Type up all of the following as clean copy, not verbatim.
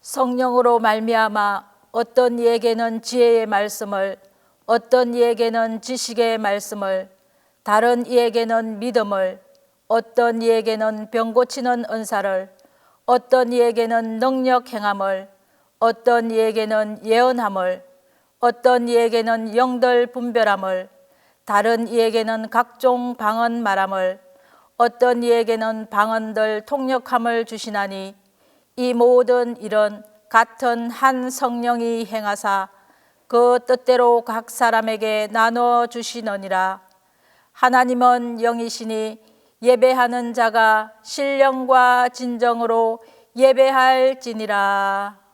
성령으로 말미암아 어떤 이에게는 지혜의 말씀을, 어떤 이에게는 지식의 말씀을, 다른 이에게는 믿음을, 어떤 이에게는 병 고치는 은사를, 어떤 이에게는 능력 행함을, 어떤 이에게는 예언함을, 어떤 이에게는 영들 분별함을, 다른 이에게는 각종 방언 말함을, 어떤 이에게는 방언들 통역함을 주시나니 이 모든 일은 같은 한 성령이 행하사 그 뜻대로 각 사람에게 나누어 주시느니라. 하나님은 영이시니 예배하는 자가 신령과 진정으로 예배할지니라.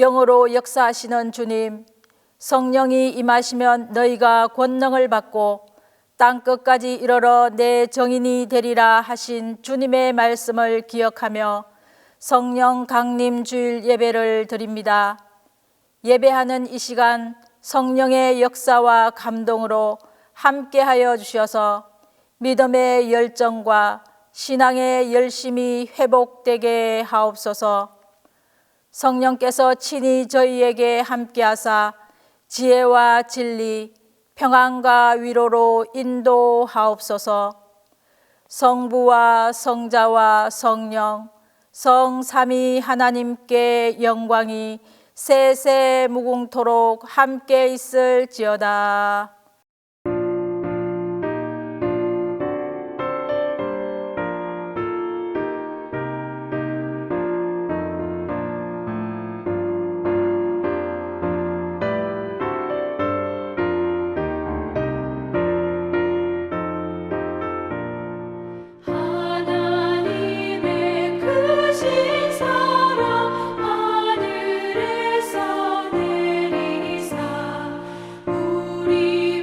영으로 역사하시는 주님, 성령이 임하시면 너희가 권능을 받고 땅끝까지 이르러 내 정인이 되리라 하신 주님의 말씀을 기억하며 성령 강림 주일 예배를 드립니다. 예배하는 이 시간 성령의 역사와 감동으로 함께하여 주셔서 믿음의 열정과 신앙의 열심이 회복되게 하옵소서. 성령께서 친히 저희에게 함께하사 지혜와 진리, 평안과 위로로 인도하옵소서. 성부와 성자와 성령, 성삼위 하나님께 영광이 세세 무궁토록 함께 있을지어다. 우리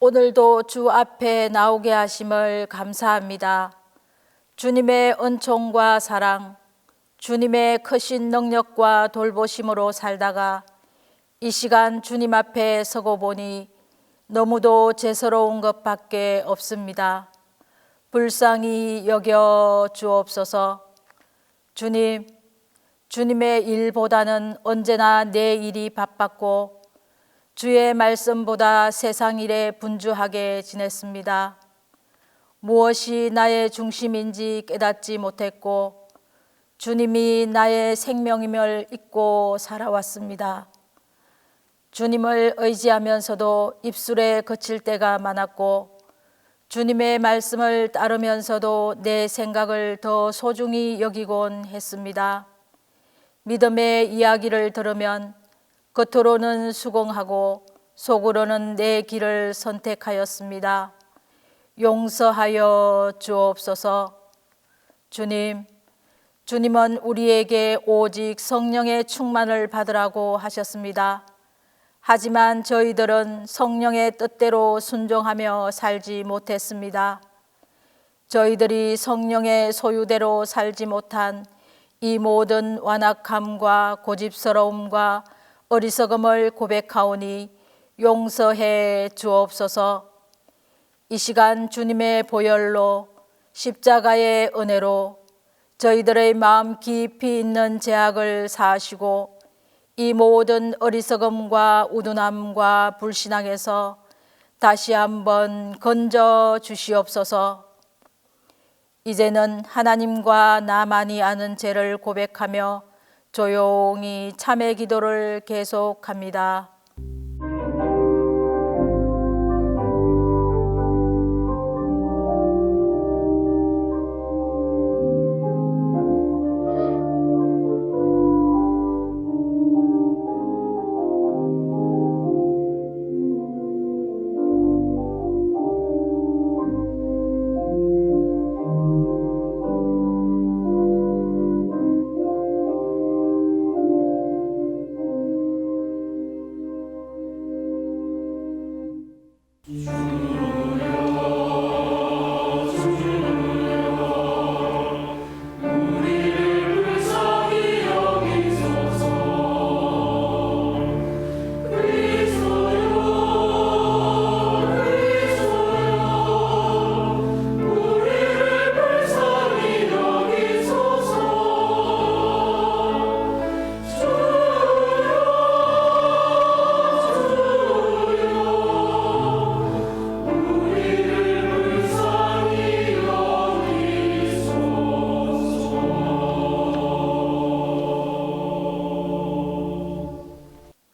오늘도 주 앞에 나오게 하심을 감사합니다. 주님의 은총과 사랑, 주님의 크신 능력과 돌보심으로 살다가 이 시간 주님 앞에 서고 보니 너무도 죄스러운 것밖에 없습니다. 불쌍히 여겨 주옵소서. 주님, 주님의 일보다는 언제나 내 일이 바빴고 주의 말씀보다 세상 일에 분주하게 지냈습니다. 무엇이 나의 중심인지 깨닫지 못했고 주님이 나의 생명임을 잊고 살아왔습니다. 주님을 의지하면서도 입술에 거칠 때가 많았고 주님의 말씀을 따르면서도 내 생각을 더 소중히 여기곤 했습니다. 믿음의 이야기를 들으면 겉으로는 수긍하고 속으로는 내 길을 선택하였습니다. 용서하여 주옵소서. 주님, 주님은 우리에게 오직 성령의 충만을 받으라고 하셨습니다. 하지만 저희들은 성령의 뜻대로 순종하며 살지 못했습니다. 저희들이 성령의 소유대로 살지 못한 이 모든 완악함과 고집스러움과 어리석음을 고백하오니 용서해 주옵소서. 이 시간 주님의 보혈로 십자가의 은혜로 저희들의 마음 깊이 있는 죄악을 사하시고 이 모든 어리석음과 우둔함과 불신앙에서 다시 한번 건져 주시옵소서. 이제는 하나님과 나만이 아는 죄를 고백하며 조용히 참회 기도를 계속합니다.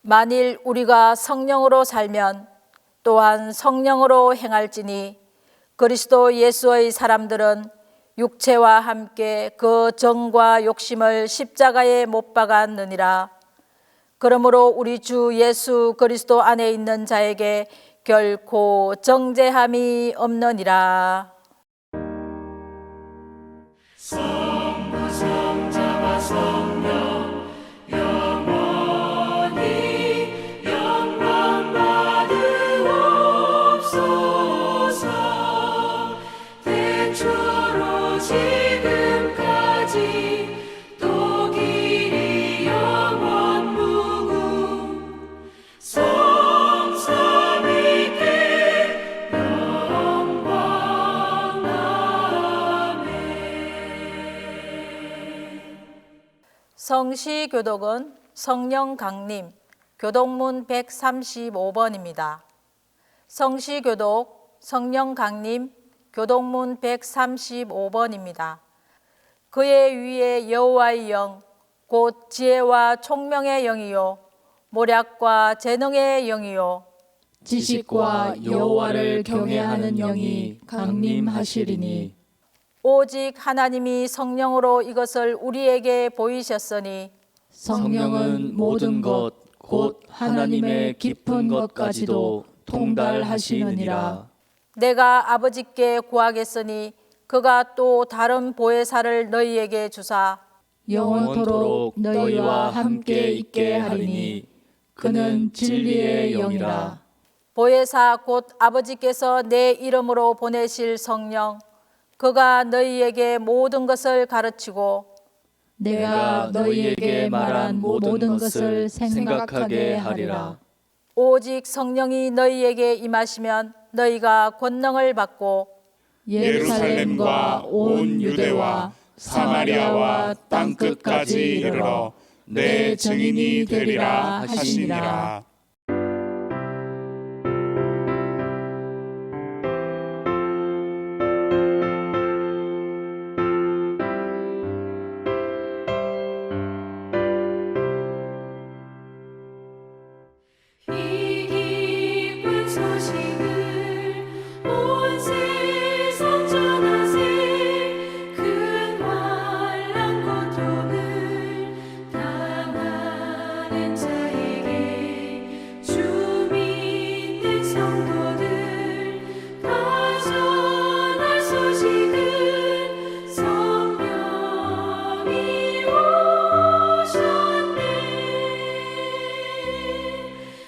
만일 우리가 성령으로 살면 또한 성령으로 행할지니 그리스도 예수의 사람들은 육체와 함께 그 정과 욕심을 십자가에 못 박았느니라. 그러므로 우리 주 예수 그리스도 안에 있는 자에게 결코 정죄함이 없느니라. 성부 성자와 성령 영원히 영광 받으옵소서. 태초로 지금까지 또 길이 영원 무궁 성시교독은 성령 강림, 교독문 135번입니다. 성시교독, 성령 강림, 교독문 135번입니다. 그의 위에 여호와의 영, 곧 지혜와 총명의 영이요 모략과 재능의 영이요 지식과 여호와를 경외하는 영이 강림하시리니 오직 하나님이 성령으로 이것을 우리에게 보이셨으니 성령은 모든 것 곧 하나님의 깊은 것까지도 통달하시느니라. 내가 아버지께 구하겠으니 그가 또 다른 보혜사를 너희에게 주사 영원토록 너희와 함께 있게 하리니 그는 진리의 영이라. 보혜사 곧 아버지께서 내 이름으로 보내실 성령, 그가 너희에게 모든 것을 가르치고 내가 너희에게 말한 모든 것을 생각하게 하리라. 오직 성령이 너희에게 임하시면 너희가 권능을 받고 예루살렘과 온 유대와 사마리아와 땅끝까지 이르러 내 증인이 되리라 하시니라. 이 기쁜 소식을 온 세상 전하세. 큰 환난 고통을 당하는 자에게 주 믿는 성도들 다 전할 소식은 성령이 오셨네.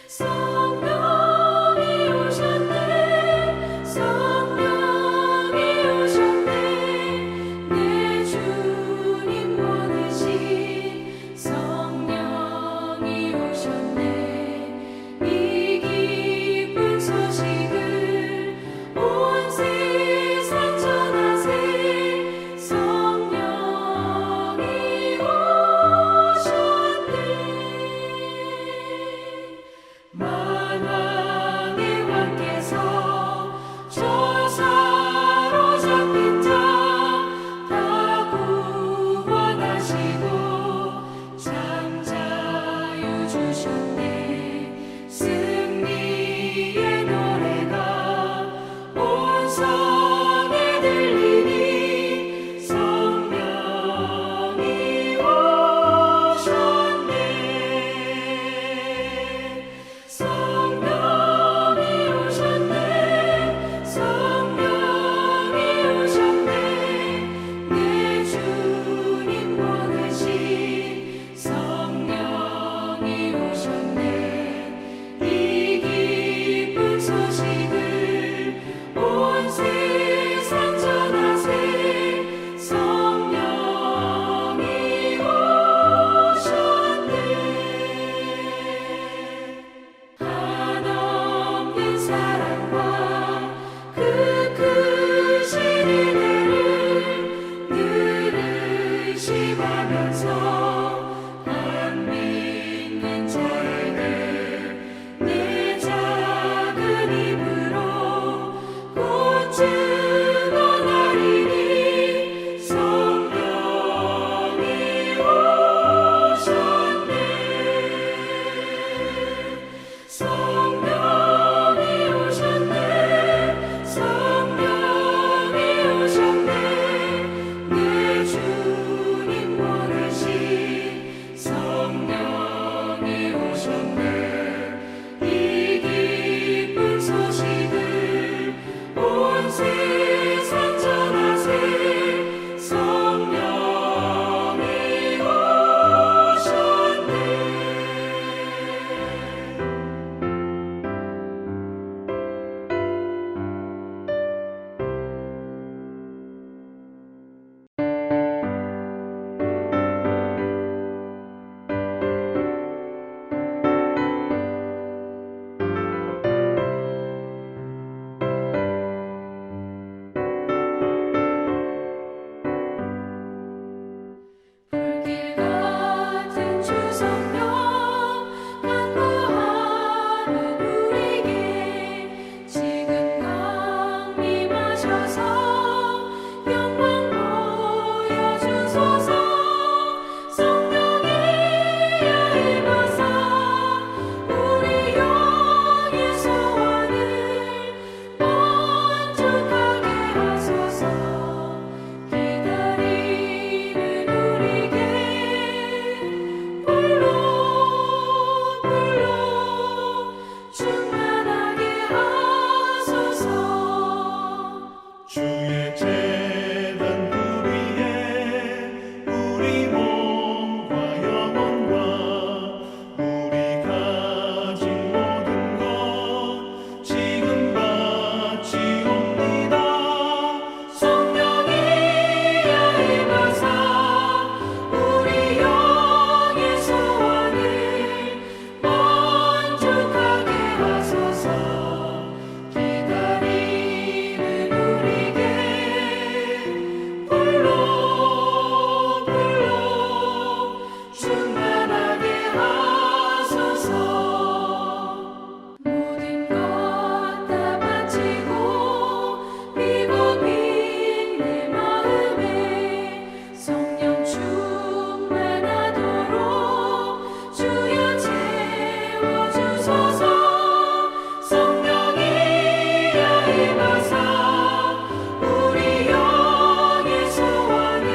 성령이 오셨네. 성령이 오셨네. 내 주님 보내신 성령이 오셨네. 이 기쁜 소식을 온 세상 전하세. 성령이 오셨네. 만왕의 왕께서 저 사로잡힌 자 다 구원하시고 잠자유 주셨네. 승리의 노래가 온 성에 들리니 성령이 오셨네. 성령이 오셨네. 성령이 오셨네. 내 주님 보내신 성령이 오셨네. 이 기쁜 소식을 온 세상 전하세. 성령이 오셨네. 한없는 사랑과 그 크신 은혜를 늘 의심하면서 안 믿는 자에게 내 작은 입으로 기다리는 우리에게 불러 충만하게 하소서. 모든 것 다 바치고 비고민 내 마음에 성령 충만하도록 주여 채워주소서. 성령이여 임하사 우리 영의 소원을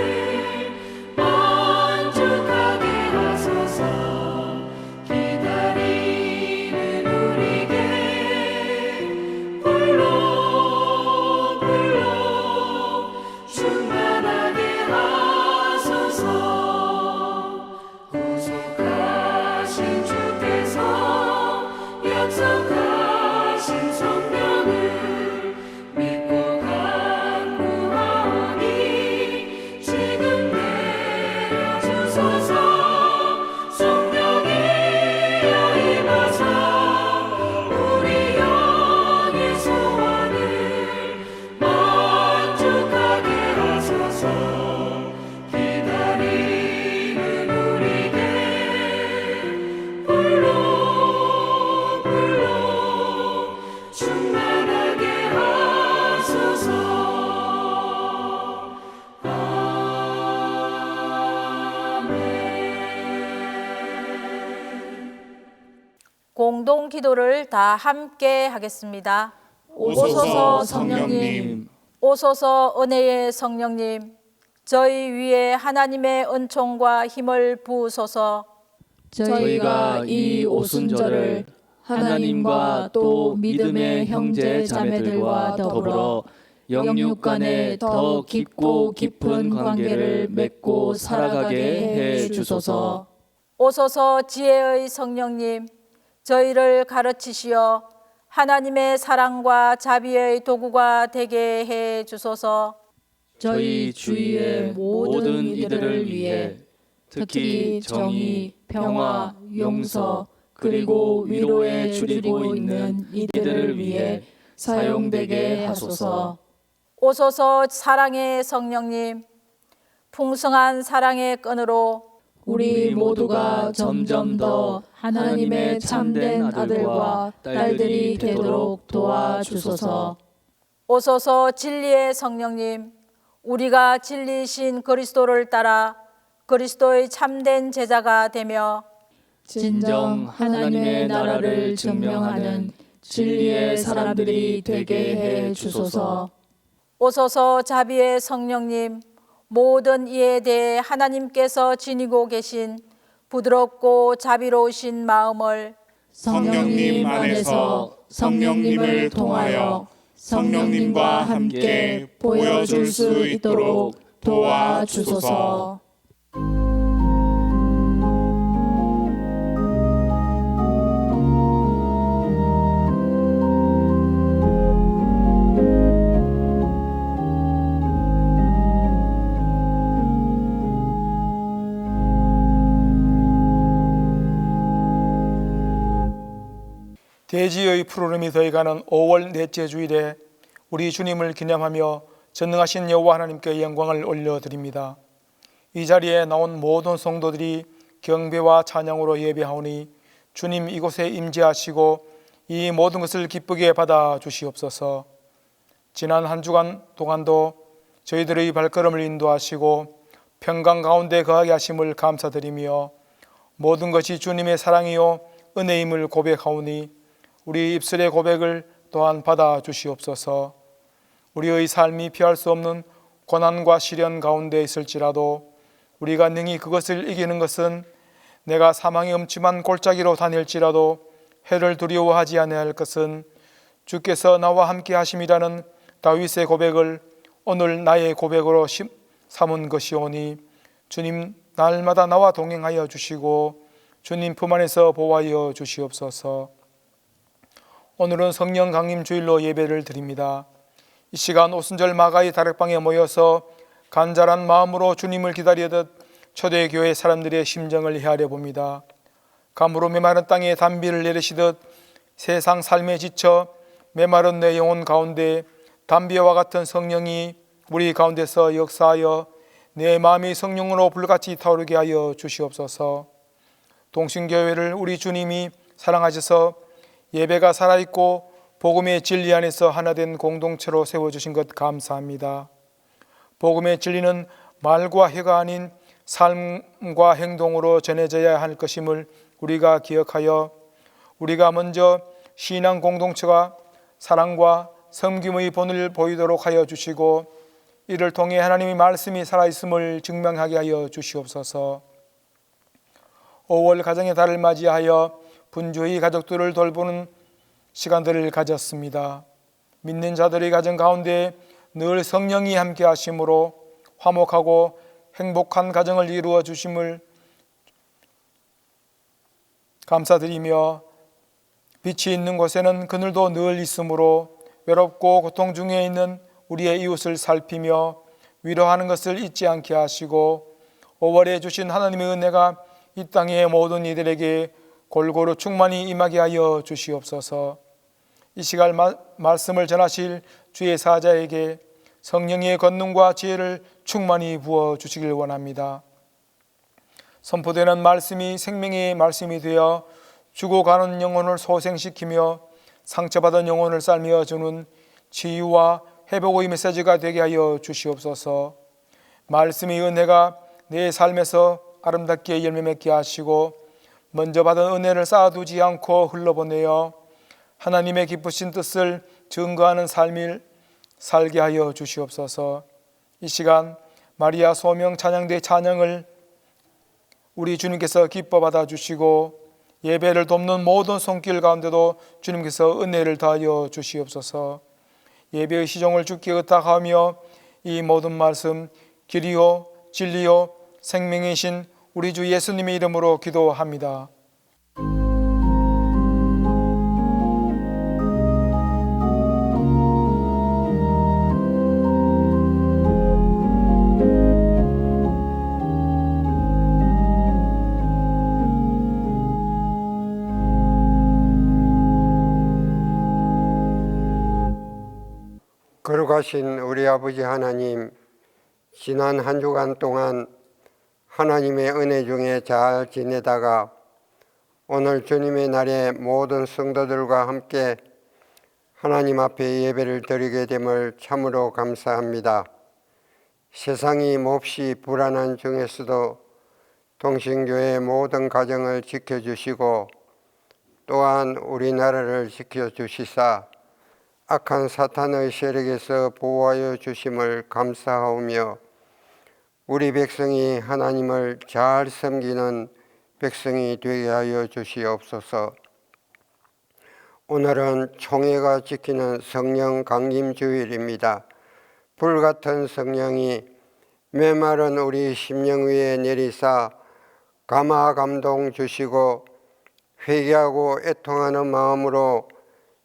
만족하게 하소서. 기다리는 우리에게 불러 충만하게 하소서. 구속하신 주께서 약속하신 성령을 믿고 간구하오니 지금 내려주소서. 성령이여 임하사 우리 영의 소원을 만족하게 하소서. 기다리는 우리에게 불러 충만하게 하소서. 공동 기도를 다 함께 하겠습니다. 오소서 성령님, 오소서 은혜의 성령님, 저희 위에 하나님의 은총과 힘을 부으소서. 저희가 이 오순절을 하나님과 또 믿음의 형제 자매들과 더불어 영육 간에 더 깊고 깊은 관계를 맺고 살아가게 해 주소서. 오소서 지혜의 성령님, 저희를 가르치시어 하나님의 사랑과 자비의 도구가 되게 해 주소서. 저희 주위의 모든 이들을 위해 특히 정의, 평화, 용서 그리고 위로에 줄이고 있는 이들을 위해 사용되게 하소서. 오소서 사랑의 성령님, 풍성한 사랑의 끈으로 우리 모두가 점점 더 하나님의 참된 아들과 딸들이 되도록 도와주소서. 오소서 진리의 성령님, 우리가 진리이신 그리스도를 따라 그리스도의 참된 제자가 되며 진정 하나님의 나라를 증명하는 진리의 사람들이 되게 해 주소서. 오소서 자비의 성령님, 모든 이에 대해 하나님께서 지니고 계신 부드럽고 자비로우신 마음을 성령님 안에서 성령님을 통하여 성령님과 함께 보여줄 수 있도록 도와주소서. 대지의 푸르름이 더해가는 5월 넷째 주일에 우리 주님을 기념하며 전능하신 여호와 하나님께 영광을 올려드립니다. 이 자리에 나온 모든 성도들이 경배와 찬양으로 예배하오니 주님 이곳에 임재하시고 이 모든 것을 기쁘게 받아 주시옵소서. 지난 한 주간 동안도 저희들의 발걸음을 인도하시고 평강 가운데 거하게 하심을 감사드리며 모든 것이 주님의 사랑이요 은혜임을 고백하오니 우리 입술의 고백을 또한 받아 주시옵소서. 우리의 삶이 피할 수 없는 고난과 시련 가운데 있을지라도 우리가 능히 그것을 이기는 것은 내가 사망의 음침한 골짜기로 다닐지라도 해를 두려워하지 아니할 것은 주께서 나와 함께 하심이라는 다윗의 고백을 오늘 나의 고백으로 삼은 것이오니 주님 날마다 나와 동행하여 주시고 주님 품 안에서 보호하여 주시옵소서. 오늘은 성령 강림 주일로 예배를 드립니다. 이 시간 오순절 마가의 다락방에 모여서 간절한 마음으로 주님을 기다리듯 초대교회 사람들의 심정을 헤아려 봅니다. 가무로 메마른 땅에 단비를 내리시듯 세상 삶에 지쳐 메마른 내 영혼 가운데 담비와 같은 성령이 우리 가운데서 역사하여 내 마음이 성령으로 불같이 타오르게 하여 주시옵소서. 동신교회를 우리 주님이 사랑하셔서 예배가 살아있고 복음의 진리 안에서 하나된 공동체로 세워주신 것 감사합니다. 복음의 진리는 말과 해가 아닌 삶과 행동으로 전해져야 할 것임을 우리가 기억하여 우리가 먼저 신앙 공동체가 사랑과 섬김의 본을 보이도록 하여 주시고 이를 통해 하나님의 말씀이 살아있음을 증명하게 하여 주시옵소서. 5월 가정의 달을 맞이하여 분주히 가족들을 돌보는 시간들을 가졌습니다. 믿는 자들의 가정 가운데 늘 성령이 함께 하심으로 화목하고 행복한 가정을 이루어 주심을 감사드리며 빛이 있는 곳에는 그늘도 늘 있으므로 외롭고 고통 중에 있는 우리의 이웃을 살피며 위로하는 것을 잊지 않게 하시고 5월에 주신 하나님의 은혜가 이 땅의 모든 이들에게 골고루 충만히 임하게 하여 주시옵소서. 이 시간 말씀을 전하실 주의 사자에게 성령의 권능과 지혜를 충만히 부어 주시길 원합니다. 선포되는 말씀이 생명의 말씀이 되어 죽어가는 영혼을 소생시키며 상처받은 영혼을 살며 주는 치유와 회복의 메시지가 되게 하여 주시옵소서. 말씀의 은혜가 내 삶에서 아름답게 열매 맺게 하시고 먼저 받은 은혜를 쌓아두지 않고 흘러보내어 하나님의 기쁘신 뜻을 증거하는 삶을 살게 하여 주시옵소서. 이 시간 마리아 소명 찬양대 찬양을 우리 주님께서 기뻐 받아 주시고 예배를 돕는 모든 손길 가운데도 주님께서 은혜를 더하여 주시옵소서. 예배의 시종을 주께 의탁하며 이 모든 말씀 길이요 진리요 생명이신 우리 주 예수님의 이름으로 기도합니다. 거룩하신 우리 아버지 하나님, 지난 한 주간 동안 하나님의 은혜 중에 잘 지내다가 오늘 주님의 날에 모든 성도들과 함께 하나님 앞에 예배를 드리게 됨을 참으로 감사합니다. 세상이 몹시 불안한 중에서도 동신교회의 모든 가정을 지켜주시고 또한 우리나라를 지켜주시사 악한 사탄의 세력에서 보호하여 주심을 감사하오며 우리 백성이 하나님을 잘 섬기는 백성이 되게 하여 주시옵소서. 오늘은 총회가 지키는 성령 강림 주일입니다. 불같은 성령이 메마른 우리 심령 위에 내리사 감화 감동 주시고 회개하고 애통하는 마음으로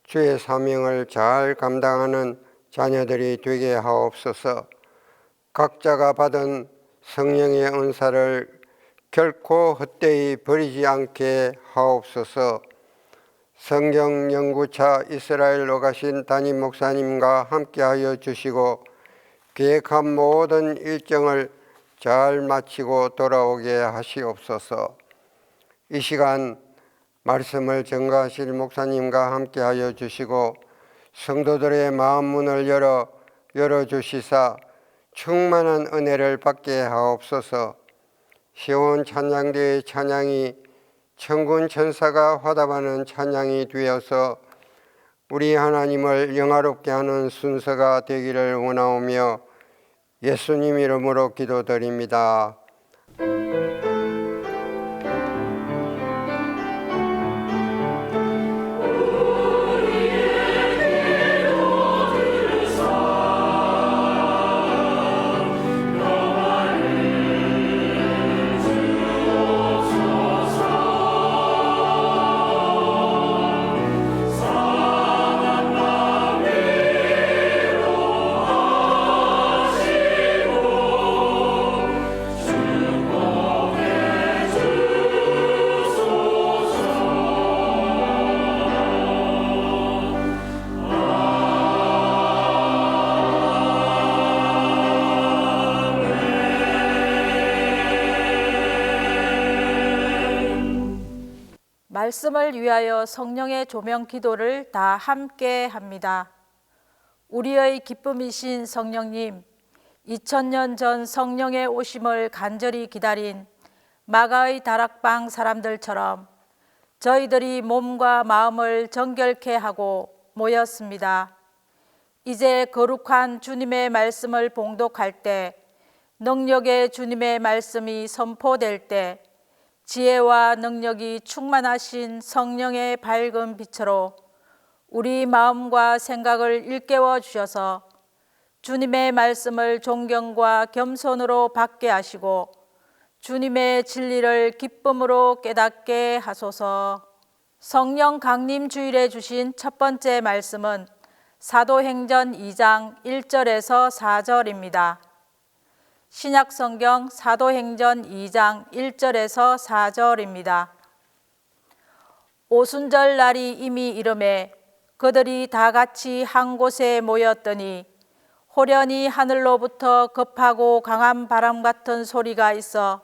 주의 사명을 잘 감당하는 자녀들이 되게 하옵소서. 각자가 받은 성령의 은사를 결코 헛되이 버리지 않게 하옵소서. 성경 연구차 이스라엘로 가신 담임 목사님과 함께하여 주시고 계획한 모든 일정을 잘 마치고 돌아오게 하시옵소서. 이 시간 말씀을 전가하실 목사님과 함께하여 주시고 성도들의 마음 문을 열어주시사 충만한 은혜를 받게 하옵소서. 시온 찬양대의 찬양이 천군 천사가 화답하는 찬양이 되어서 우리 하나님을 영화롭게 하는 순서가 되기를 원하오며 예수님 이름으로 기도드립니다. 주 말씀을 위하여 성령의 조명 기도를 다 함께 합니다. 우리의 기쁨이신 성령님, 2000년 전 성령의 오심을 간절히 기다린 마가의 다락방 사람들처럼 저희들이 몸과 마음을 정결케 하고 모였습니다. 이제 거룩한 주님의 말씀을 봉독할 때, 능력의 주님의 말씀이 선포될 때 지혜와 능력이 충만하신 성령의 밝은 빛으로 우리 마음과 생각을 일깨워 주셔서 주님의 말씀을 존경과 겸손으로 받게 하시고 주님의 진리를 기쁨으로 깨닫게 하소서. 성령 강림 주일에 주신 첫 번째 말씀은 사도행전 2장 1절에서 4절입니다. 신약 성경 사도행전 2장 1절에서 4절입니다. 오순절 날이 이미 이름에 그들이 다 같이 한 곳에 모였더니 호련히 하늘로부터 급하고 강한 바람 같은 소리가 있어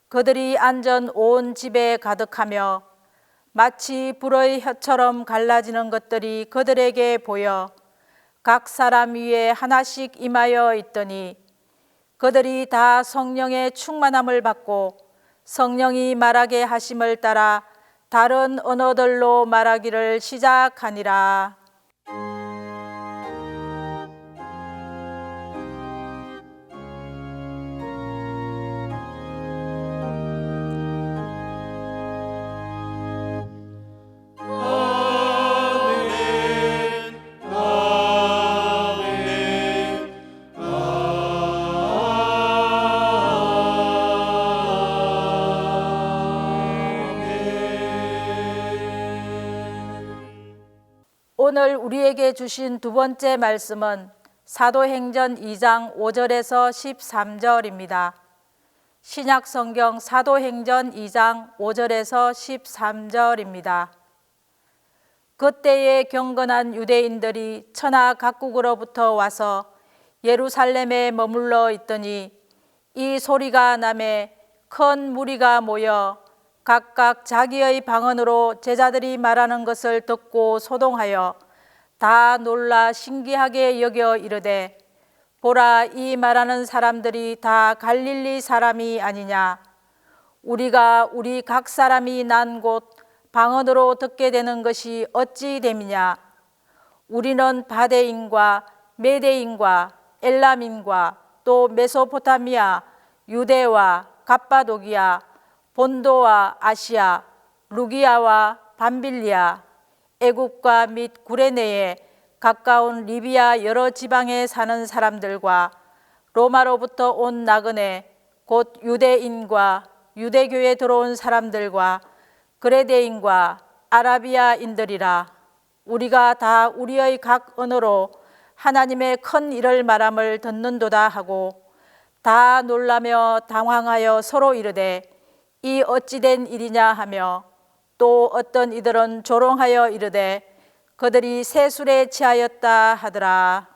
그들이 앉은 온 집에 가득하며 마치 불의 혀처럼 갈라지는 것들이 그들에게 보여 각 사람 위에 하나씩 임하여 있더니 그들이 다 성령의 충만함을 받고 성령이 말하게 하심을 따라 다른 언어들로 말하기를 시작하니라. 오늘 우리에게 주신 두 번째 말씀은 사도행전 2장 5절에서 13절입니다. 신약 성경 사도행전 2장 5절에서 13절입니다. 그때에 경건한 유대인들이 천하 각국으로부터 와서 예루살렘에 머물러 있더니 이 소리가 나매 큰 무리가 모여 각각 자기의 방언으로 제자들이 말하는 것을 듣고 소동하여 다 놀라 신기하게 여겨 이르되 보라, 이 말하는 사람들이 다 갈릴리 사람이 아니냐. 우리가 우리 각 사람이 난 곳 방언으로 듣게 되는 것이 어찌 됨이냐. 우리는 바데인과 메데인과 엘람인과 또 메소포타미아, 유대와 갑바도기아, 본도와 아시아, 루기아와 밤빌리아, 애국과 및 구레네에 가까운 리비아 여러 지방에 사는 사람들과 로마로부터 온 나그네 곧 유대인과 유대교에 들어온 사람들과 그레데인과 아라비아인들이라. 우리가 다 우리의 각 언어로 하나님의 큰 일을 말함을 듣는도다 하고 다 놀라며 당황하여 서로 이르되 이 어찌된 일이냐 하며 또 어떤 이들은 조롱하여 이르되 그들이 새 술에 취하였다 하더라.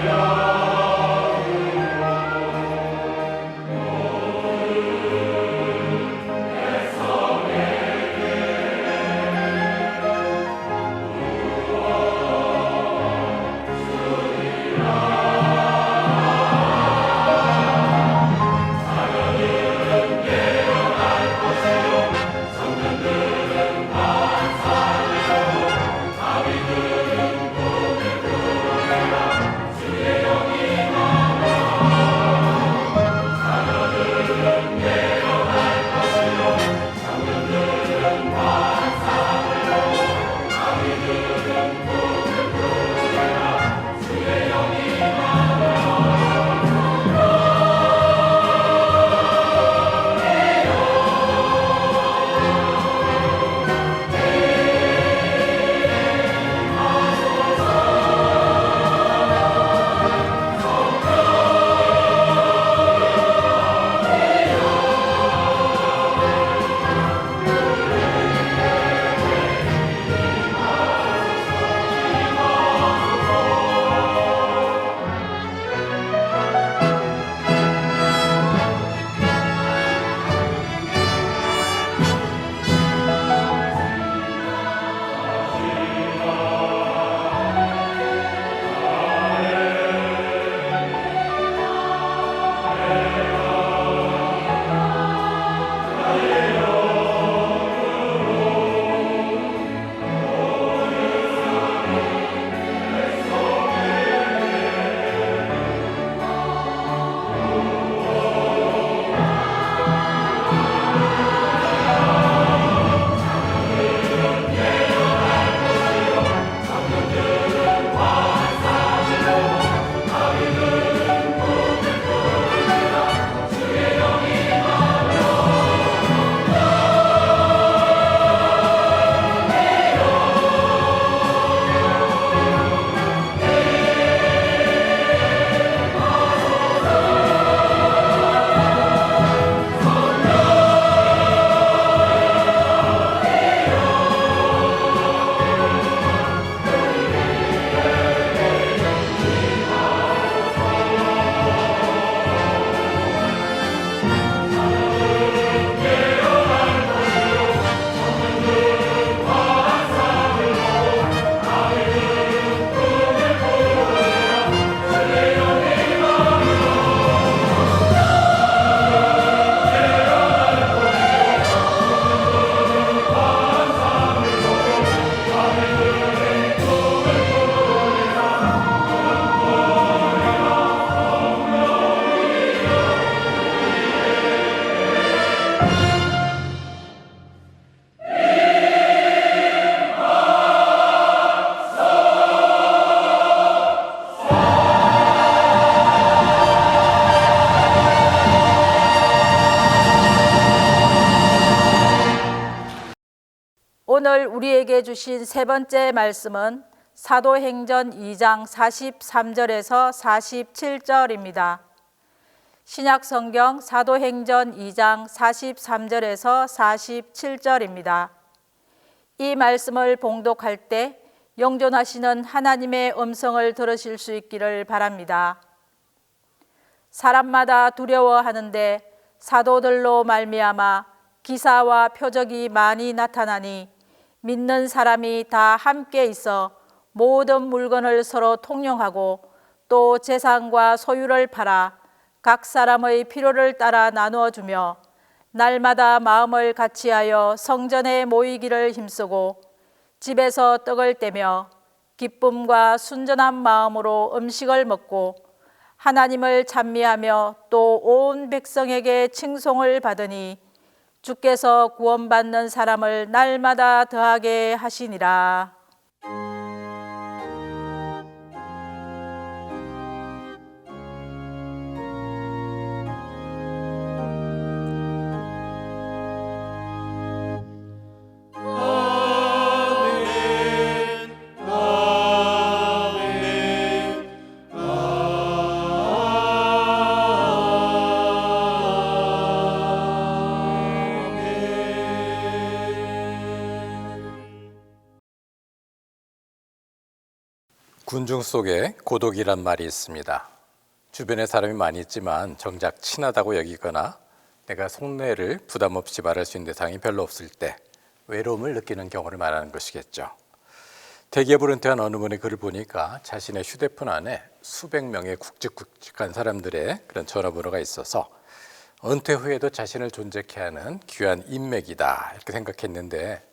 나 오늘 우리에게 주신 세 번째 말씀은 사도행전 2장 43절에서 47절입니다. 신약성경 사도행전 2장 43절에서 47절입니다. 이 말씀을 봉독할 때 영존하시는 하나님의 음성을 들으실 수 있기를 바랍니다. 사람마다 두려워하는데 사도들로 말미암아 기사와 표적이 많이 나타나니 믿는 사람이 다 함께 있어 모든 물건을 서로 통용하고 또 재산과 소유를 팔아 각 사람의 필요를 따라 나누어 주며 날마다 마음을 같이하여 성전에 모이기를 힘쓰고 집에서 떡을 떼며 기쁨과 순전한 마음으로 음식을 먹고 하나님을 찬미하며 또 온 백성에게 칭송을 받으니 주께서 구원받는 사람을 날마다 더하게 하시니라. 군중 속에 고독이란 말이 있습니다. 주변에 사람이 많이 있지만 정작 친하다고 여기거나 내가 속내를 부담 없이 말할 수 있는 대상이 별로 없을 때 외로움을 느끼는 경우를 말하는 것이겠죠. 대기업을 은퇴한 어느 분의 글을 보니까 자신의 휴대폰 안에 수백 명의 굵직굵직한 사람들의 그런 전화번호가 있어서 은퇴 후에도 자신을 존재케 하는 귀한 인맥이다 이렇게 생각했는데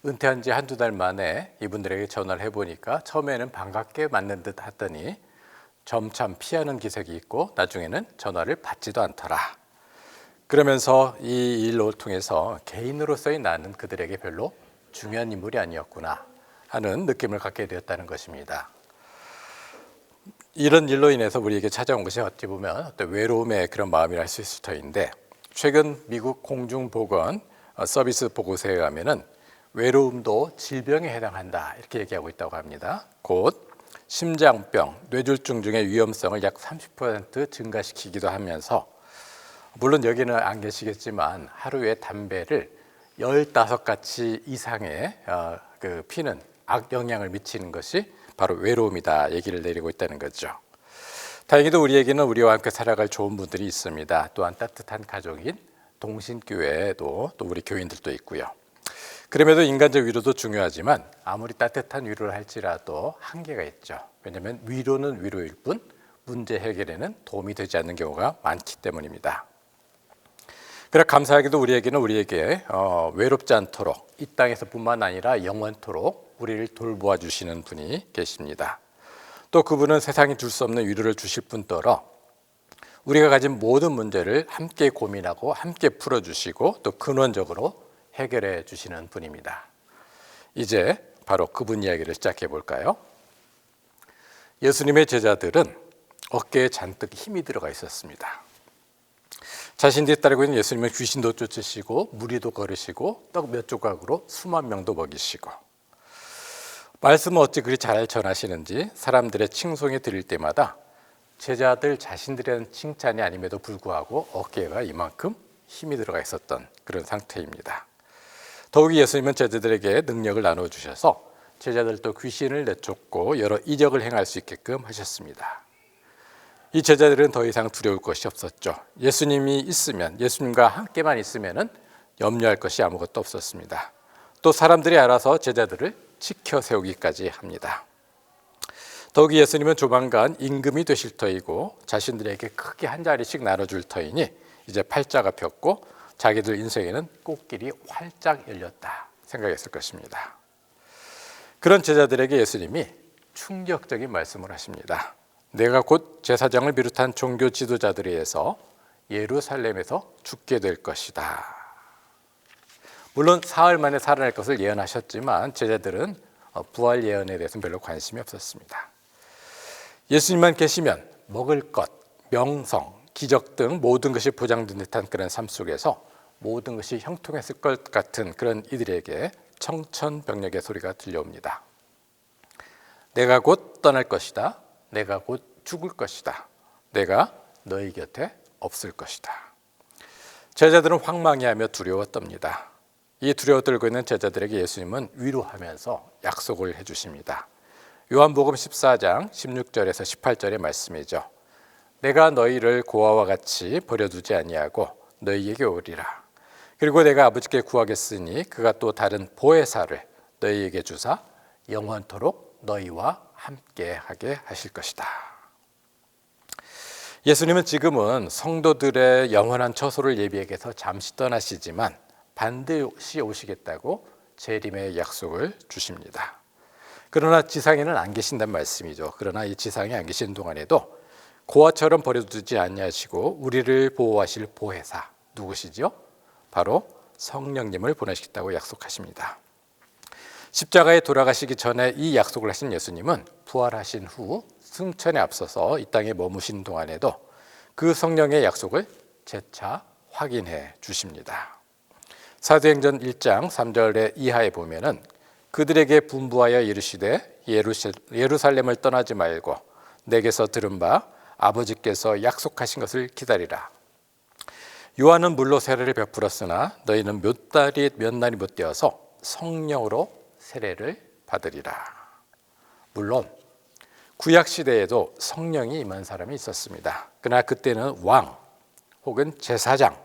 은퇴한 지 한두 달 만에 이분들에게 전화를 해보니까 처음에는 반갑게 맞는 듯 하더니 점차 피하는 기색이 있고 나중에는 전화를 받지도 않더라. 그러면서 이 일을 통해서 개인으로서의 나는 그들에게 별로 중요한 인물이 아니었구나 하는 느낌을 갖게 되었다는 것입니다. 이런 일로 인해서 우리에게 찾아온 것이 어찌 보면 어떤 외로움의 그런 마음이라 할 수 있을 터인데 최근 미국 공중보건 서비스 보고서에 가면은 외로움도 질병에 해당한다 이렇게 얘기하고 있다고 합니다. 곧 심장병, 뇌졸중 등의 위험성을 약 30% 증가시키기도 하면서 물론 여기는 안 계시겠지만 하루에 담배를 15가지 이상의 피는 악영향을 미치는 것이 바로 외로움이다 얘기를 내리고 있다는 거죠. 다행히도 우리에게는 우리와 함께 살아갈 좋은 분들이 있습니다. 또한 따뜻한 가족인 동신교회에도 또 우리 교인들도 있고요. 그럼에도 인간적 위로도 중요하지만 아무리 따뜻한 위로를 할지라도 한계가 있죠. 왜냐하면 위로는 위로일 뿐 문제 해결에는 도움이 되지 않는 경우가 많기 때문입니다. 그러나 감사하게도 우리에게 외롭지 않도록 이 땅에서뿐만 아니라 영원토록 우리를 돌보아 주시는 분이 계십니다. 또 그분은 세상이 줄 수 없는 위로를 주실 뿐더러 우리가 가진 모든 문제를 함께 고민하고 함께 풀어주시고 또 근원적으로 해결해 주시는 분입니다. 이제 바로 그분 이야기를 시작해 볼까요? 예수님의 제자들은 어깨에 잔뜩 힘이 들어가 있었습니다. 자신들이 따르고 있는 예수님은 귀신도 쫓으시고 무리도 걸으시고 떡 몇 조각으로 수만 명도 먹이시고 말씀은 어찌 그리 잘 전하시는지 사람들의 칭송에 드릴 때마다 제자들 자신들의 칭찬이 아님에도 불구하고 어깨가 이만큼 힘이 들어가 있었던 그런 상태입니다. 더욱이 예수님은 제자들에게 능력을 나눠주셔서 제자들도 귀신을 내쫓고 여러 이적을 행할 수 있게끔 하셨습니다. 이 제자들은 더 이상 두려울 것이 없었죠. 예수님이 있으면, 예수님과 함께만 있으면 염려할 것이 아무것도 없었습니다. 또 사람들이 알아서 제자들을 지켜 세우기까지 합니다. 더욱이 예수님은 조만간 임금이 되실 터이고 자신들에게 크게 한 자리씩 나눠줄 터이니 이제 팔자가 폈고 자기들 인생에는 꽃길이 활짝 열렸다 생각했을 것입니다. 그런 제자들에게 예수님이 충격적인 말씀을 하십니다. 내가 곧 제사장을 비롯한 종교 지도자들에 의해서 예루살렘에서 죽게 될 것이다. 물론 사흘 만에 살아날 것을 예언하셨지만 제자들은 부활 예언에 대해서는 별로 관심이 없었습니다. 예수님만 계시면 먹을 것, 명성, 기적 등 모든 것이 보장된 듯한 그런 삶 속에서 모든 것이 형통했을 것 같은 그런 이들에게 청천벽력의 소리가 들려옵니다. 내가 곧 떠날 것이다. 내가 곧 죽을 것이다. 내가 너희 곁에 없을 것이다. 제자들은 황망해하며 두려워 떱니다. 이 두려워 떨고 있는 제자들에게 예수님은 위로하면서 약속을 해주십니다. 요한복음 14장 16절에서 18절의 말씀이죠. 내가 너희를 고아와 같이 버려두지 아니하고 너희에게 오리라. 그리고 내가 아버지께 구하겠으니 그가 또 다른 보혜사를 너희에게 주사 영원토록 너희와 함께하게 하실 것이다. 예수님은 지금은 성도들의 영원한 처소를 예비해 계서 잠시 떠나시지만 반드시 오시겠다고 재림의 약속을 주십니다. 그러나 지상에는 안 계신다는 말씀이죠. 그러나 이 지상에 안 계신 동안에도 고아처럼 버려두지 아니하시고 우리를 보호하실 보혜사 누구시죠? 바로 성령님을 보내시겠다고 약속하십니다. 십자가에 돌아가시기 전에 이 약속을 하신 예수님은 부활하신 후 승천에 앞서서 이 땅에 머무신 동안에도 그 성령의 약속을 재차 확인해 주십니다. 사도행전 1장 3절의 이하에 보면은 그들에게 분부하여 이르시되 예루살렘을 떠나지 말고 내게서 들은 바 아버지께서 약속하신 것을 기다리라. 요한은 물로 세례를 베풀었으나 너희는 몇 날이 못 되어서 성령으로 세례를 받으리라. 물론 구약 시대에도 성령이 임한 사람이 있었습니다. 그러나 그때는 왕 혹은 제사장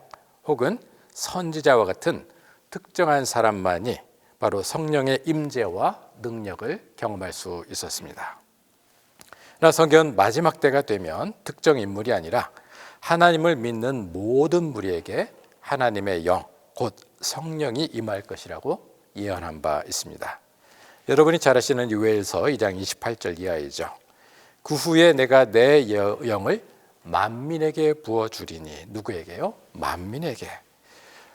혹은 선지자와 같은 특정한 사람만이 바로 성령의 임재와 능력을 경험할 수 있었습니다. 그러나 성경은 마지막 때가 되면 특정 인물이 아니라 하나님을 믿는 모든 무리에게 하나님의 영, 곧 성령이 임할 것이라고 예언한 바 있습니다. 여러분이 잘 아시는 요엘서 2장 28절 이하이죠. 그 후에 내가 내 영을 만민에게 부어주리니. 누구에게요? 만민에게.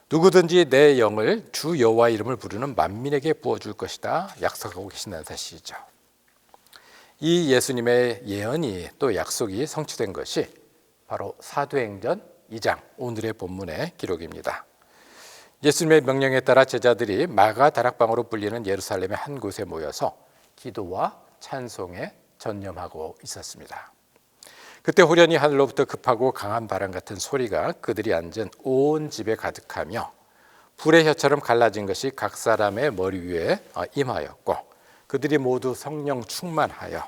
누구든지 내 영을 주 여호와 이름을 부르는 만민에게 부어줄 것이다 약속하고 계신다는 사실이죠. 이 예수님의 예언이 또 약속이 성취된 것이 바로 사도행전 2장 오늘의 본문의 기록입니다. 예수님의 명령에 따라 제자들이 마가 다락방으로 불리는 예루살렘의 한 곳에 모여서 기도와 찬송에 전념하고 있었습니다. 그때 호련히 하늘로부터 급하고 강한 바람 같은 소리가 그들이 앉은 온 집에 가득하며 불의 혀처럼 갈라진 것이 각 사람의 머리 위에 임하였고 그들이 모두 성령 충만하여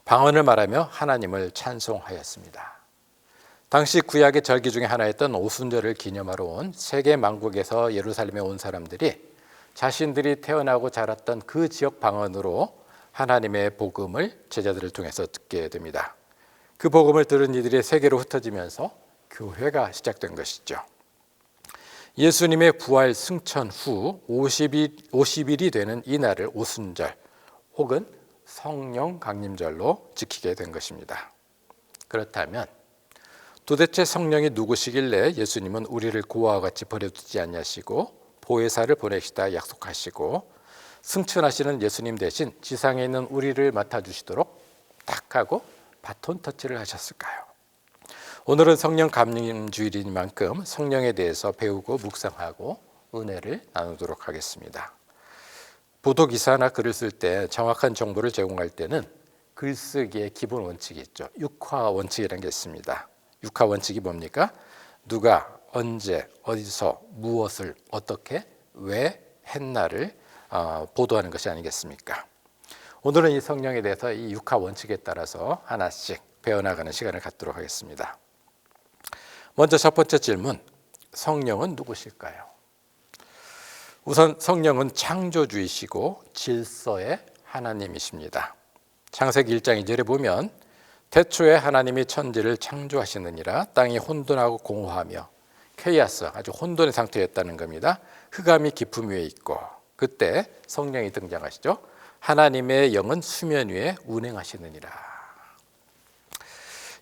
방언을 말하며 하나님을 찬송하였습니다. 당시 구약의 절기 중에 하나였던 오순절을 기념하러 온 세계 만국에서 예루살렘에 온 사람들이 자신들이 태어나고 자랐던 그 지역 방언으로 하나님의 복음을 제자들을 통해서 듣게 됩니다. 그 복음을 들은 이들이 세계로 흩어지면서 교회가 시작된 것이죠. 예수님의 부활 승천 후 50일이 되는 이 날을 오순절 혹은 성령 강림절로 지키게 된 것입니다. 그렇다면 도대체 성령이 누구시길래 예수님은 우리를 고아와 같이 버려두지 않냐시고 보혜사를 보내시다 약속하시고 승천하시는 예수님 대신 지상에 있는 우리를 맡아주시도록 딱 하고 바톤 터치를 하셨을까요? 오늘은 성령 감림주일인 만큼 성령에 대해서 배우고 묵상하고 은혜를 나누도록 하겠습니다. 보도기사나 글을 쓸 때 정확한 정보를 제공할 때는 글쓰기의 기본 원칙이 있죠. 육화 원칙이라는 게 있습니다. 육화 원칙이 뭡니까? 누가 언제 어디서 무엇을 어떻게 왜 했나를 보도하는 것이 아니겠습니까? 오늘은 이 성령에 대해서 이 육화 원칙에 따라서 하나씩 배워나가는 시간을 갖도록 하겠습니다. 먼저 첫 번째 질문, 성령은 누구실까요? 우선 성령은 창조주이시고 질서의 하나님이십니다. 창세기 1장 2절에 보면 태초에 하나님이 천지를 창조하시느니라 땅이 혼돈하고 공허하며 케이아스 아주 혼돈의 상태였다는 겁니다. 흑암이 깊음 위에 있고 그때 성령이 등장하시죠. 하나님의 영은 수면 위에 운행하시느니라.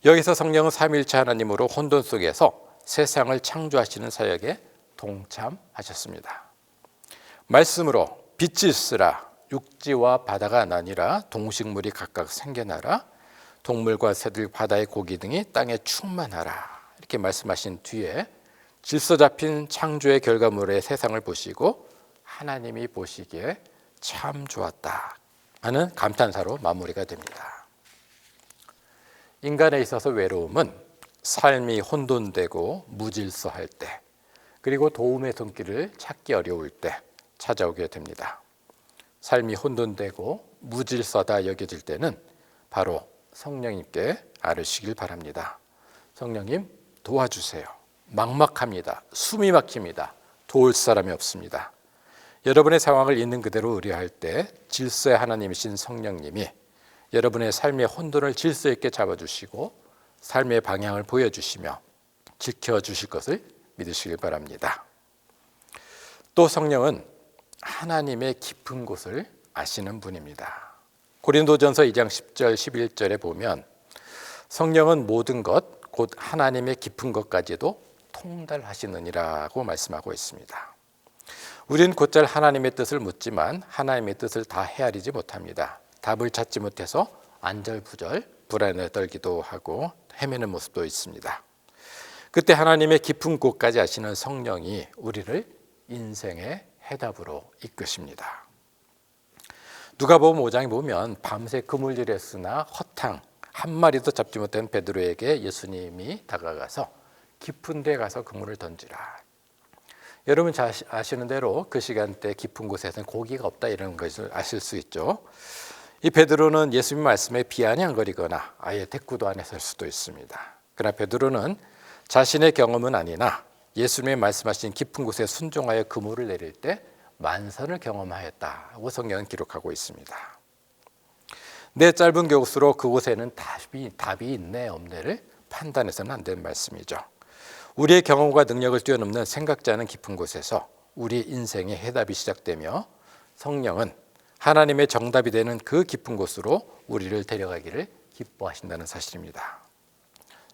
여기서 성령은 삼위일체 하나님으로 혼돈 속에서 세상을 창조하시는 사역에 동참하셨습니다. 말씀으로 빛이 있으라 육지와 바다가 나니라 동식물이 각각 생겨나라 동물과 새들 바다의 고기 등이 땅에 충만하라 이렇게 말씀하신 뒤에 질서 잡힌 창조의 결과물의 세상을 보시고 하나님이 보시기에 참 좋았다 하는 감탄사로 마무리가 됩니다. 인간에 있어서 외로움은 삶이 혼돈되고 무질서할 때, 그리고 도움의 손길을 찾기 어려울 때 찾아오게 됩니다. 삶이 혼돈되고 무질서다 여겨질 때는 바로 성령님께 아뢰시길 바랍니다. 성령님 도와주세요. 막막합니다. 숨이 막힙니다. 도울 사람이 없습니다. 여러분의 상황을 있는 그대로 의뢰할 때 질서의 하나님이신 성령님이 여러분의 삶의 혼돈을 질서 있게 잡아주시고 삶의 방향을 보여주시며 지켜주실 것을 믿으시길 바랍니다. 또 성령은 하나님의 깊은 곳을 아시는 분입니다. 고린도전서 2장 10절 11절에 보면 성령은 모든 것 곧 하나님의 깊은 것까지도 통달하시느니라고 말씀하고 있습니다. 우리는 곧잘 하나님의 뜻을 묻지만 하나님의 뜻을 다 헤아리지 못합니다. 답을 찾지 못해서 안절부절 불안에 떨기도 하고 헤매는 모습도 있습니다. 그때 하나님의 깊은 곳까지 아시는 성령이 우리를 인생의 해답으로 이끄십니다. 누가복음 5장에 보면 밤새 그물질에 쓰나 허탕 한 마리도 잡지 못한 베드로에게 예수님이 다가가서 깊은 데 가서 그물을 던지라. 여러분 잘 아시는 대로 그 시간대 깊은 곳에서는 고기가 없다 이런 것을 아실 수 있죠. 이 베드로는 예수님 말씀에 비아냥거리거나 아예 대꾸도 안 했을 수도 있습니다. 그러나 베드로는 자신의 경험은 아니나 예수님의 말씀하신 깊은 곳에 순종하여 그물을 내릴 때 만선을 경험하였다고 성경은 기록하고 있습니다. 내 짧은 교수로 그곳에는 답이 있네 없네를 판단해서는 안 되는 말씀이죠. 우리의 경험과 능력을 뛰어넘는 생각지 않은 깊은 곳에서 우리 인생의 해답이 시작되며 성령은 하나님의 정답이 되는 그 깊은 곳으로 우리를 데려가기를 기뻐하신다는 사실입니다.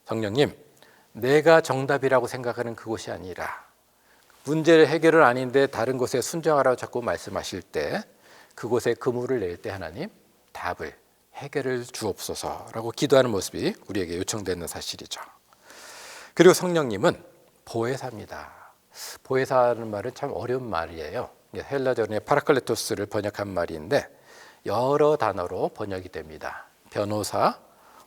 성령님, 내가 정답이라고 생각하는 그곳이 아니라 문제를 해결은 아닌데 다른 곳에 순종하라고 자꾸 말씀하실 때 그곳에 그물을 낼 때 하나님 답을 해결을 주옵소서라고 기도하는 모습이 우리에게 요청되는 사실이죠. 그리고 성령님은 보혜사입니다. 보혜사라는 말은 참 어려운 말이에요. 헬라어의 파라클레토스를 번역한 말인데 여러 단어로 번역이 됩니다. 변호사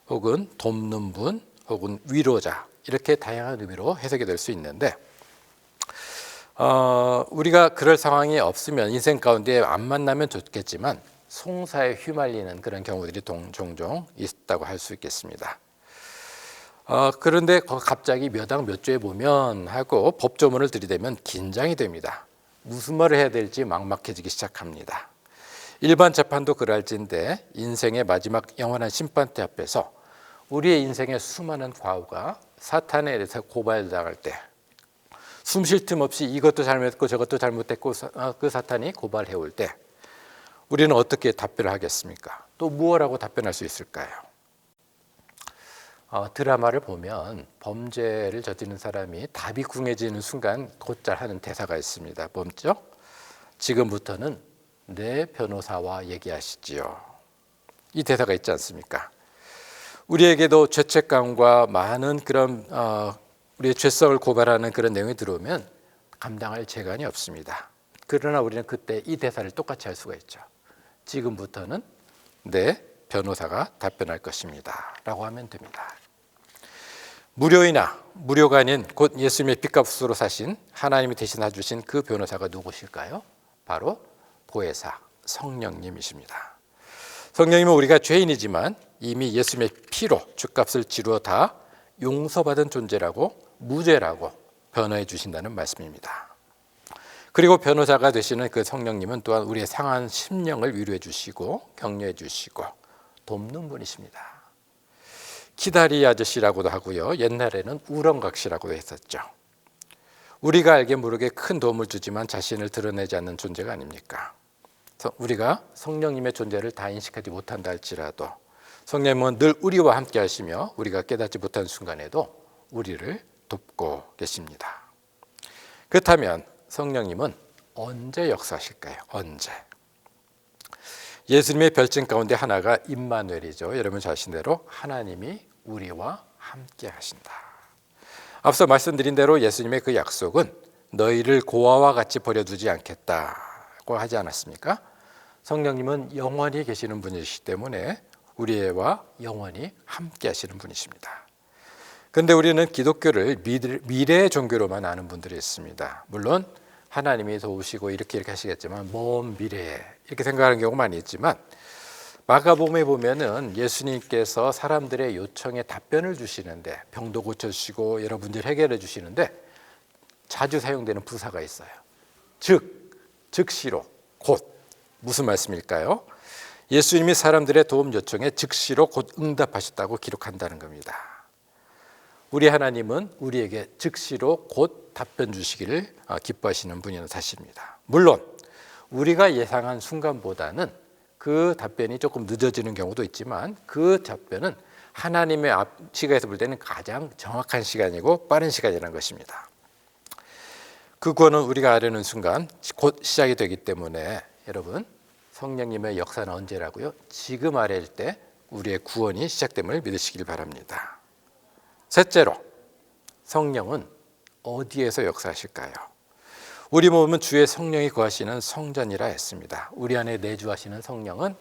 혹은 돕는 분 혹은 위로자 이렇게 다양한 의미로 해석이 될 수 있는데 우리가 그럴 상황이 없으면 인생 가운데 안 만나면 좋겠지만 송사에 휘말리는 그런 경우들이 종종 있다고 할 수 있겠습니다. 그런데 갑자기 몇 학 몇 조에 보면 하고 법조문을 들이대면 긴장이 됩니다. 무슨 말을 해야 될지 막막해지기 시작합니다. 일반 재판도 그럴진데 인생의 마지막 영원한 심판대 앞에서 우리의 인생의 수많은 과오가 사탄에 대해서 고발당할 때 숨 쉴 틈 없이 이것도 잘못했고 저것도 잘못했고 그 사탄이 고발해올 때 우리는 어떻게 답변을 하겠습니까? 또 무엇라고 답변할 수 있을까요? 드라마를 보면 범죄를 저지른 사람이 답이 궁해지는 순간 곧잘 하는 대사가 있습니다. 뭐죠? 지금부터는 내 변호사와 얘기하시지요. 이 대사가 있지 않습니까? 우리에게도 죄책감과 많은 그런 우리의 죄성을 고발하는 그런 내용이 들어오면 감당할 재간이 없습니다. 그러나 우리는 그때 이 대사를 똑같이 할 수가 있죠. 지금부터는 내 변호사가 답변할 것입니다 라고 하면 됩니다. 무료이나 무료가 아닌 곧 예수님의 핏값으로 사신 하나님이 대신해 주신 그 변호사가 누구실까요? 바로 보혜사 성령님이십니다. 성령님은 우리가 죄인이지만 이미 예수님의 피로 죗값을 치루어 다 용서받은 존재라고 무죄라고 변호해 주신다는 말씀입니다. 그리고 변호사가 되시는 그 성령님은 또한 우리의 상한 심령을 위로해 주시고 격려해 주시고 돕는 분이십니다. 키다리 아저씨라고도 하고요. 옛날에는 우렁각시라고도 했었죠. 우리가 알게 모르게 큰 도움을 주지만 자신을 드러내지 않는 존재가 아닙니까? 우리가 성령님의 존재를 다 인식하지 못한다 할지라도 성령님은 늘 우리와 함께 하시며 우리가 깨닫지 못한 순간에도 우리를 돕고 계십니다. 그렇다면 성령님은 언제 역사하실까요? 언제? 예수님의 별칭 가운데 하나가 임마누엘이죠. 여러분 잘 아시는 대로 하나님이 우리와 함께 하신다. 앞서 말씀드린 대로 예수님의 그 약속은 너희를 고아와 같이 버려두지 않겠다 계셨다고 하지 않았습니까? 성령님은 영원히 계시는 분이시기 때문에 우리와 영원히 함께 하시는 분이십니다. 그런데 우리는 기독교를 미래의 종교로만 아는 분들이 있습니다. 물론 하나님이 도우시고 이렇게 하시겠지만 먼 미래에 이렇게 생각하는 경우가 많이 있지만 마가복음에 보면은 예수님께서 사람들의 요청에 답변을 주시는데 병도 고쳐주시고 여러 문제를 해결해 주시는데 자주 사용되는 부사가 있어요. 즉시로, 곧. 무슨 말씀일까요? 예수님이 사람들의 도움 요청에 즉시로 곧 응답하셨다고 기록한다는 겁니다. 우리 하나님은 우리에게 즉시로 곧 답변 주시기를 기뻐하시는 분이라는 사실입니다. 물론 우리가 예상한 순간보다는 그 답변이 조금 늦어지는 경우도 있지만 그 답변은 하나님의 시각에서 볼 때는 가장 정확한 시간이고 빠른 시간이라는 것입니다. 그 구원은 우리가 아뢰는 순간 곧 시작이 되기 때문에 여러분 성령님의 역사는 언제라고요? 지금 아뢰일 때 우리의 구원이 시작됨을 믿으시길 바랍니다. 셋째로 성령은 어디에서 역사하실까요? 우리 몸은 주의 성령이 거하시는 성전이라 했습니다. 우리 안에 내주하시는 성령은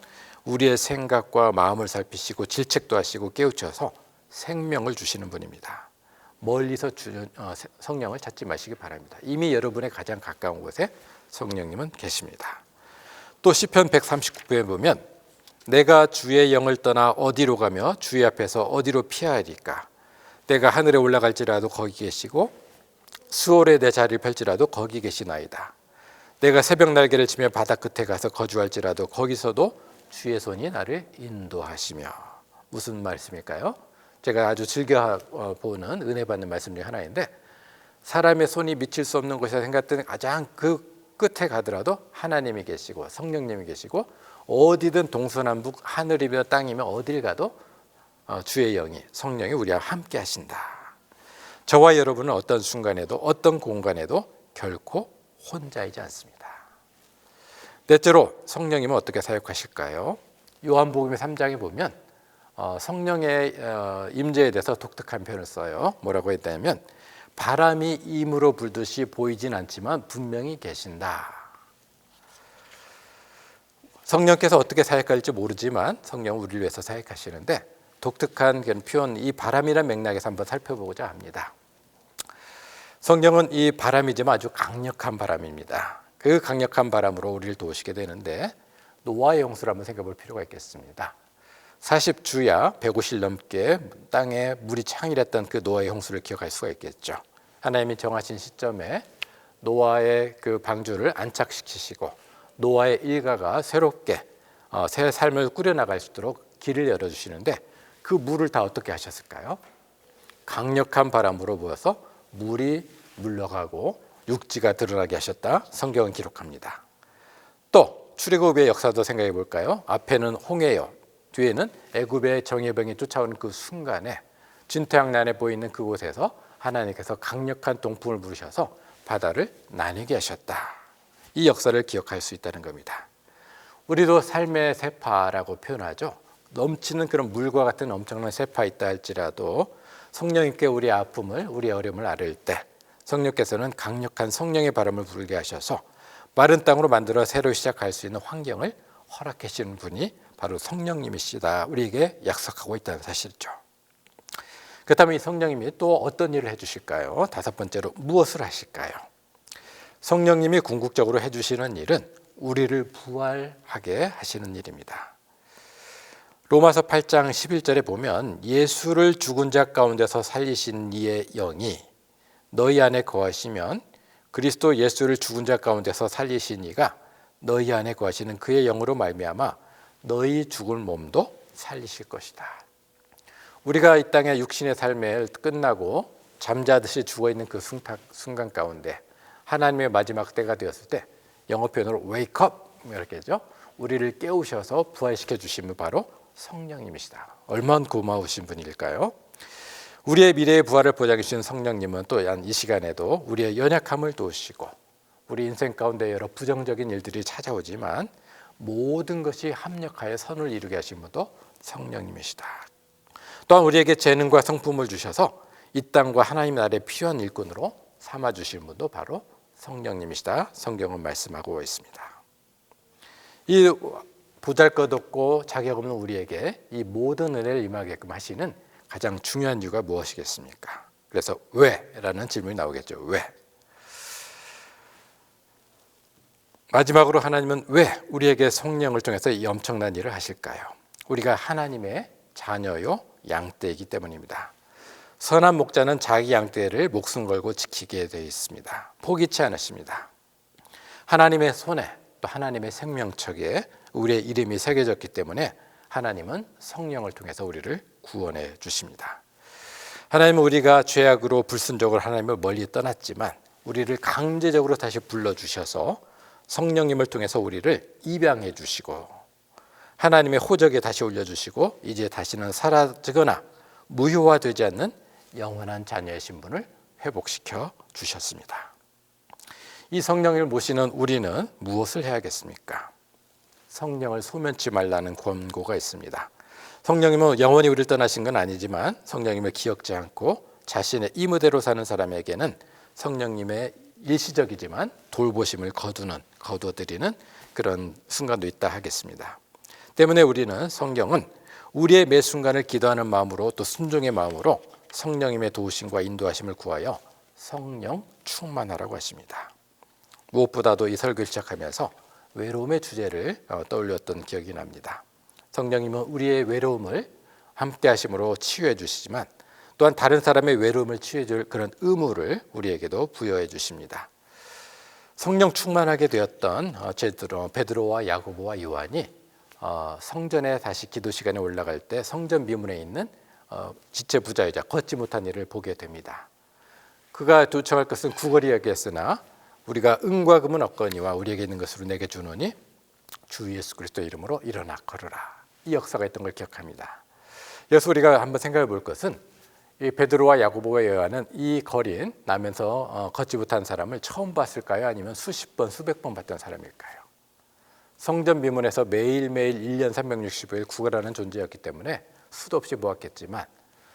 우리의 생각과 마음을 살피시고 질책도 하시고 깨우쳐서 생명을 주시는 분입니다. 멀리서 성령을 찾지 마시기 바랍니다. 이미 여러분의 가장 가까운 곳에 성령님은 계십니다. 또 시편 139편에 보면 내가 주의 영을 떠나 어디로 가며 주의 앞에서 어디로 피하리까? 내가 하늘에 올라갈지라도 거기 계시고 수월에 내 자리를 펼지라도 거기 계시나이다. 내가 새벽 날개를 치며 바다 끝에 가서 거주할지라도 거기서도 주의 손이 나를 인도하시며. 무슨 말씀일까요? 제가 아주 즐겨 보는 은혜 받는 말씀 중에 하나인데 사람의 손이 미칠 수 없는 곳에서 생각되는 가장 그 끝에 가더라도 하나님이 계시고 성령님이 계시고 어디든 동서남북 하늘이며 땅이며 어딜 가도 주의 영이 성령이 우리와 함께 하신다. 저와 여러분은 어떤 순간에도 어떤 공간에도 결코 혼자이지 않습니다. 넷째로 성령님은 어떻게 사역하실까요? 요한복음 3장에 보면 성령의 임재에 대해서 독특한 표현을 써요. 뭐라고 했다면 바람이 임으로 불듯이 보이진 않지만 분명히 계신다. 성령께서 어떻게 사역할지 모르지만 성령은 우리를 위해서 사역하시는데 독특한 그런 표현, 이 바람이라는 맥락에서 한번 살펴보고자 합니다. 성령은 이 바람이지만 아주 강력한 바람입니다. 그 강력한 바람으로 우리를 도우시게 되는데 노아의 홍수를 한번 생각해 볼 필요가 있겠습니다. 40주야 150일 넘게 땅에 물이 창일했던 그 노아의 홍수를 기억할 수가 있겠죠. 하나님이 정하신 시점에 노아의 그 방주를 안착시키시고 노아의 일가가 새롭게 새 삶을 꾸려나갈 수 있도록 길을 열어주시는데 그 물을 다 어떻게 하셨을까요? 강력한 바람으로 부어서 물이 물러가고 육지가 드러나게 하셨다. 성경은 기록합니다. 또 출애굽의 역사도 생각해 볼까요? 앞에는 홍해요. 뒤에는 애굽의 정예병이 쫓아오는 그 순간에 진퇴양난에 보이는 그곳에서 하나님께서 강력한 동풍을 부르셔서 바다를 나뉘게 하셨다. 이 역사를 기억할 수 있다는 겁니다. 우리도 삶의 세파라고 표현하죠. 넘치는 그런 물과 같은 엄청난 세파 있다 할지라도 성령님께 우리의 아픔을, 우리의 어려움을 아뢰을 때 성령께서는 강력한 성령의 바람을 불게 하셔서 마른 땅으로 만들어 새로 시작할 수 있는 환경을 허락해 주시는 분이 바로 성령님이시다. 우리에게 약속하고 있다는 사실이죠. 그렇다면 이 성령님이 또 어떤 일을 해주실까요? 다섯 번째로 무엇을 하실까요? 성령님이 궁극적으로 해주시는 일은 우리를 부활하게 하시는 일입니다. 로마서 8장 11절에 보면 예수를 죽은 자 가운데서 살리신 이의 영이 너희 안에 거하시면 그리스도 예수를 죽은 자 가운데서 살리신 이가 너희 안에 거하시는 그의 영으로 말미암아 너희 죽은 몸도 살리실 것이다. 우리가 이 땅의 육신의 삶을 끝나고 잠자듯이 죽어있는 그 순간 가운데 하나님의 마지막 때가 되었을 때 영어 표현으로 wake up 이렇게 하죠. 우리를 깨우셔서 부활시켜 주시면 바로 성령님이시다. 얼마나 고마우신 분일까요? 우리의 미래의 부활을 보장해 주신 성령님은 또한 이 시간에도 우리의 연약함을 도우시고 우리 인생 가운데 여러 부정적인 일들이 찾아오지만 모든 것이 합력하여 선을 이루게 하신 분도 성령님이시다. 또한 우리에게 재능과 성품을 주셔서 이 땅과 하나님 나라의 필요한 일꾼으로 삼아주신 분도 바로 성령님이시다. 성경은 말씀하고 있습니다. 이 보잘것없고 자격 없는 우리에게 이 모든 은혜를 임하게끔 하시는 가장 중요한 이유가 무엇이겠습니까? 그래서 왜? 라는 질문이 나오겠죠. 왜? 마지막으로 하나님은 왜 우리에게 성령을 통해서 이 엄청난 일을 하실까요? 우리가 하나님의 자녀요 양떼이기 때문입니다. 선한 목자는 자기 양떼를 목숨 걸고 지키게 되어 있습니다. 포기치 않으십니다. 하나님의 손에 또 하나님의 생명책에 우리의 이름이 새겨졌기 때문에 하나님은 성령을 통해서 우리를 구원해 주십니다. 하나님은 우리가 죄악으로 불순종을 하나님을 멀리 떠났지만 우리를 강제적으로 다시 불러주셔서 성령님을 통해서 우리를 입양해 주시고 하나님의 호적에 다시 올려주시고 이제 다시는 사라지거나 무효화되지 않는 영원한 자녀의 신분을 회복시켜 주셨습니다. 이 성령을 모시는 우리는 무엇을 해야겠습니까? 성령을 소면치 말라는 권고가 있습니다. 성령님은 영원히 우리를 떠나신 건 아니지만 성령님을 기억지 않고 자신의 임의대로 사는 사람에게는 성령님의 일시적이지만 돌보심을 거두어드리는 그런 순간도 있다 하겠습니다. 때문에 우리는 성경은 우리의 매 순간을 기도하는 마음으로 또 순종의 마음으로 성령님의 도우심과 인도하심을 구하여 성령 충만하라고 하십니다. 무엇보다도 이 설교를 시작하면서 외로움의 주제를 떠올렸던 기억이 납니다. 성령님은 우리의 외로움을 함께 하심으로 치유해 주시지만 또한 다른 사람의 외로움을 치유해 줄 그런 의무를 우리에게도 부여해 주십니다. 성령 충만하게 되었던 베드로와 야고보와 요한이 성전에 다시 기도 시간에 올라갈 때 성전 미문에 있는 지체 부자이자 걷지 못한 이를 보게 됩니다. 그가 도청할 것은 구걸이야기했으나 우리가 은과 금은 없거니와 우리에게 있는 것으로 내게 주노니 주 예수 그리스도 이름으로 일어나 걸으라. 이 역사가 있던 걸 기억합니다. 그래서 우리가 한번 생각해 볼 것은 이 베드로와 야고보와 요한은 이 거린 나면서 걷지 못한 사람을 처음 봤을까요? 아니면 수십 번, 수백 번 봤던 사람일까요? 성전 비문에서 매일매일 1년 365일 구걸하는 존재였기 때문에 수도 없이 보았겠지만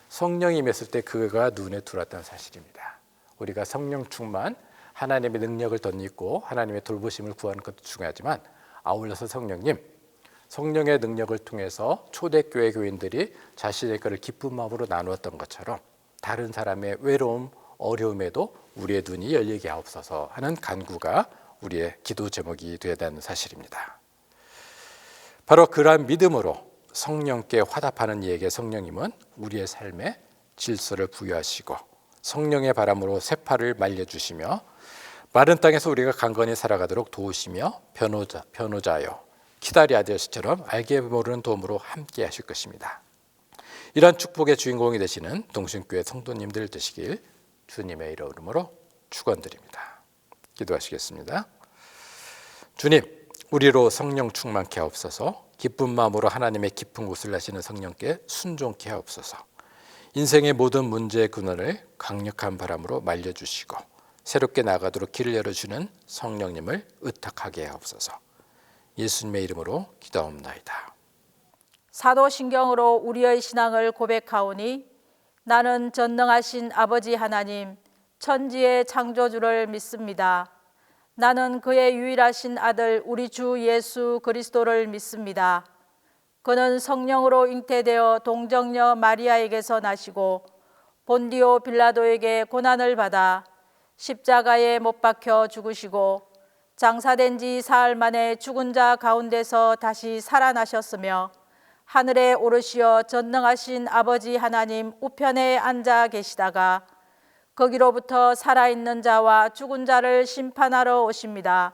성령이 임했을 때 그가 눈에 들어왔다는 사실입니다. 우리가 성령 충만, 하나님의 능력을 덧입고 하나님의 돌보심을 구하는 것도 중요하지만 아울러서 성령의 능력을 통해서 초대교회 교인들이 자신의 것을 기쁜 마음으로 나누었던 것처럼 다른 사람의 외로움, 어려움에도 우리의 눈이 열리게 하옵소서 하는 간구가 우리의 기도 제목이 되어야 하는 사실입니다. 바로 그러한 믿음으로 성령께 화답하는 이에게 성령님은 우리의 삶에 질서를 부여하시고 성령의 바람으로 새파를 말려주시며 마른 땅에서 우리가 강건히 살아가도록 도우시며 변호자여 키다리 아저씨처럼 알게 모르는 도움으로 함께 하실 것입니다. 이러한 축복의 주인공이 되시는 동신교회 성도님들 되시길 주님의 이름으로 축원드립니다. 기도하시겠습니다. 주님, 우리로 성령 충만케 하옵소서. 기쁜 마음으로 하나님의 깊은 곳을 나시는 성령께 순종케 하옵소서. 인생의 모든 문제의 근원을 강력한 바람으로 말려주시고 새롭게 나아가도록 길을 열어주는 성령님을 의탁하게 하옵소서. 예수님의 이름으로 기도하옵나이다. 사도신경으로 우리의 신앙을 고백하오니 나는 전능하신 아버지 하나님 천지의 창조주를 믿습니다. 나는 그의 유일하신 아들 우리 주 예수 그리스도를 믿습니다. 그는 성령으로 잉태되어 동정녀 마리아에게서 나시고 본디오 빌라도에게 고난을 받아 십자가에 못 박혀 죽으시고 장사된 지 사흘 만에 죽은 자 가운데서 다시 살아나셨으며 하늘에 오르시어 전능하신 아버지 하나님 우편에 앉아 계시다가 거기로부터 살아있는 자와 죽은 자를 심판하러 오십니다.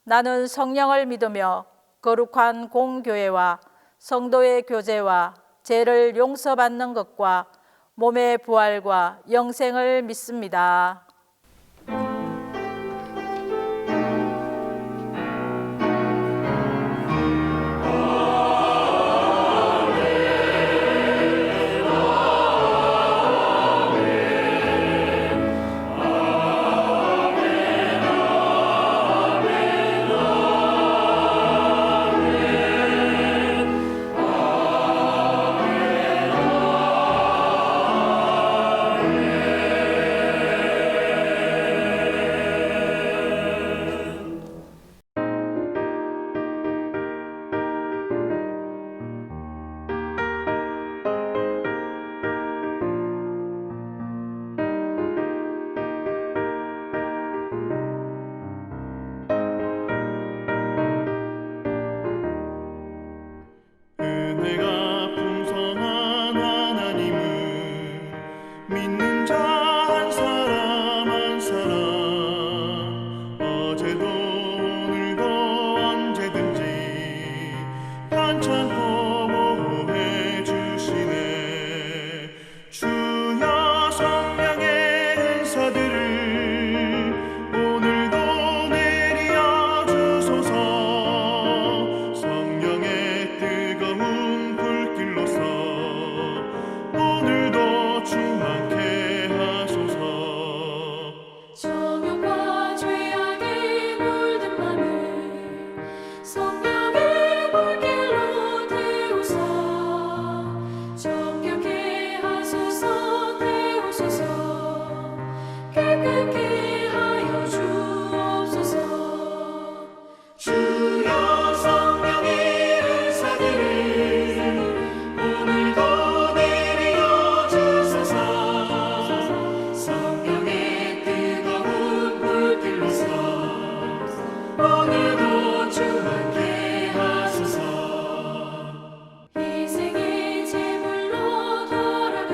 나는 성령을 믿으며 거룩한 공교회와 성도의 교제와 죄를 용서받는 것과 몸의 부활과 영생을 믿습니다.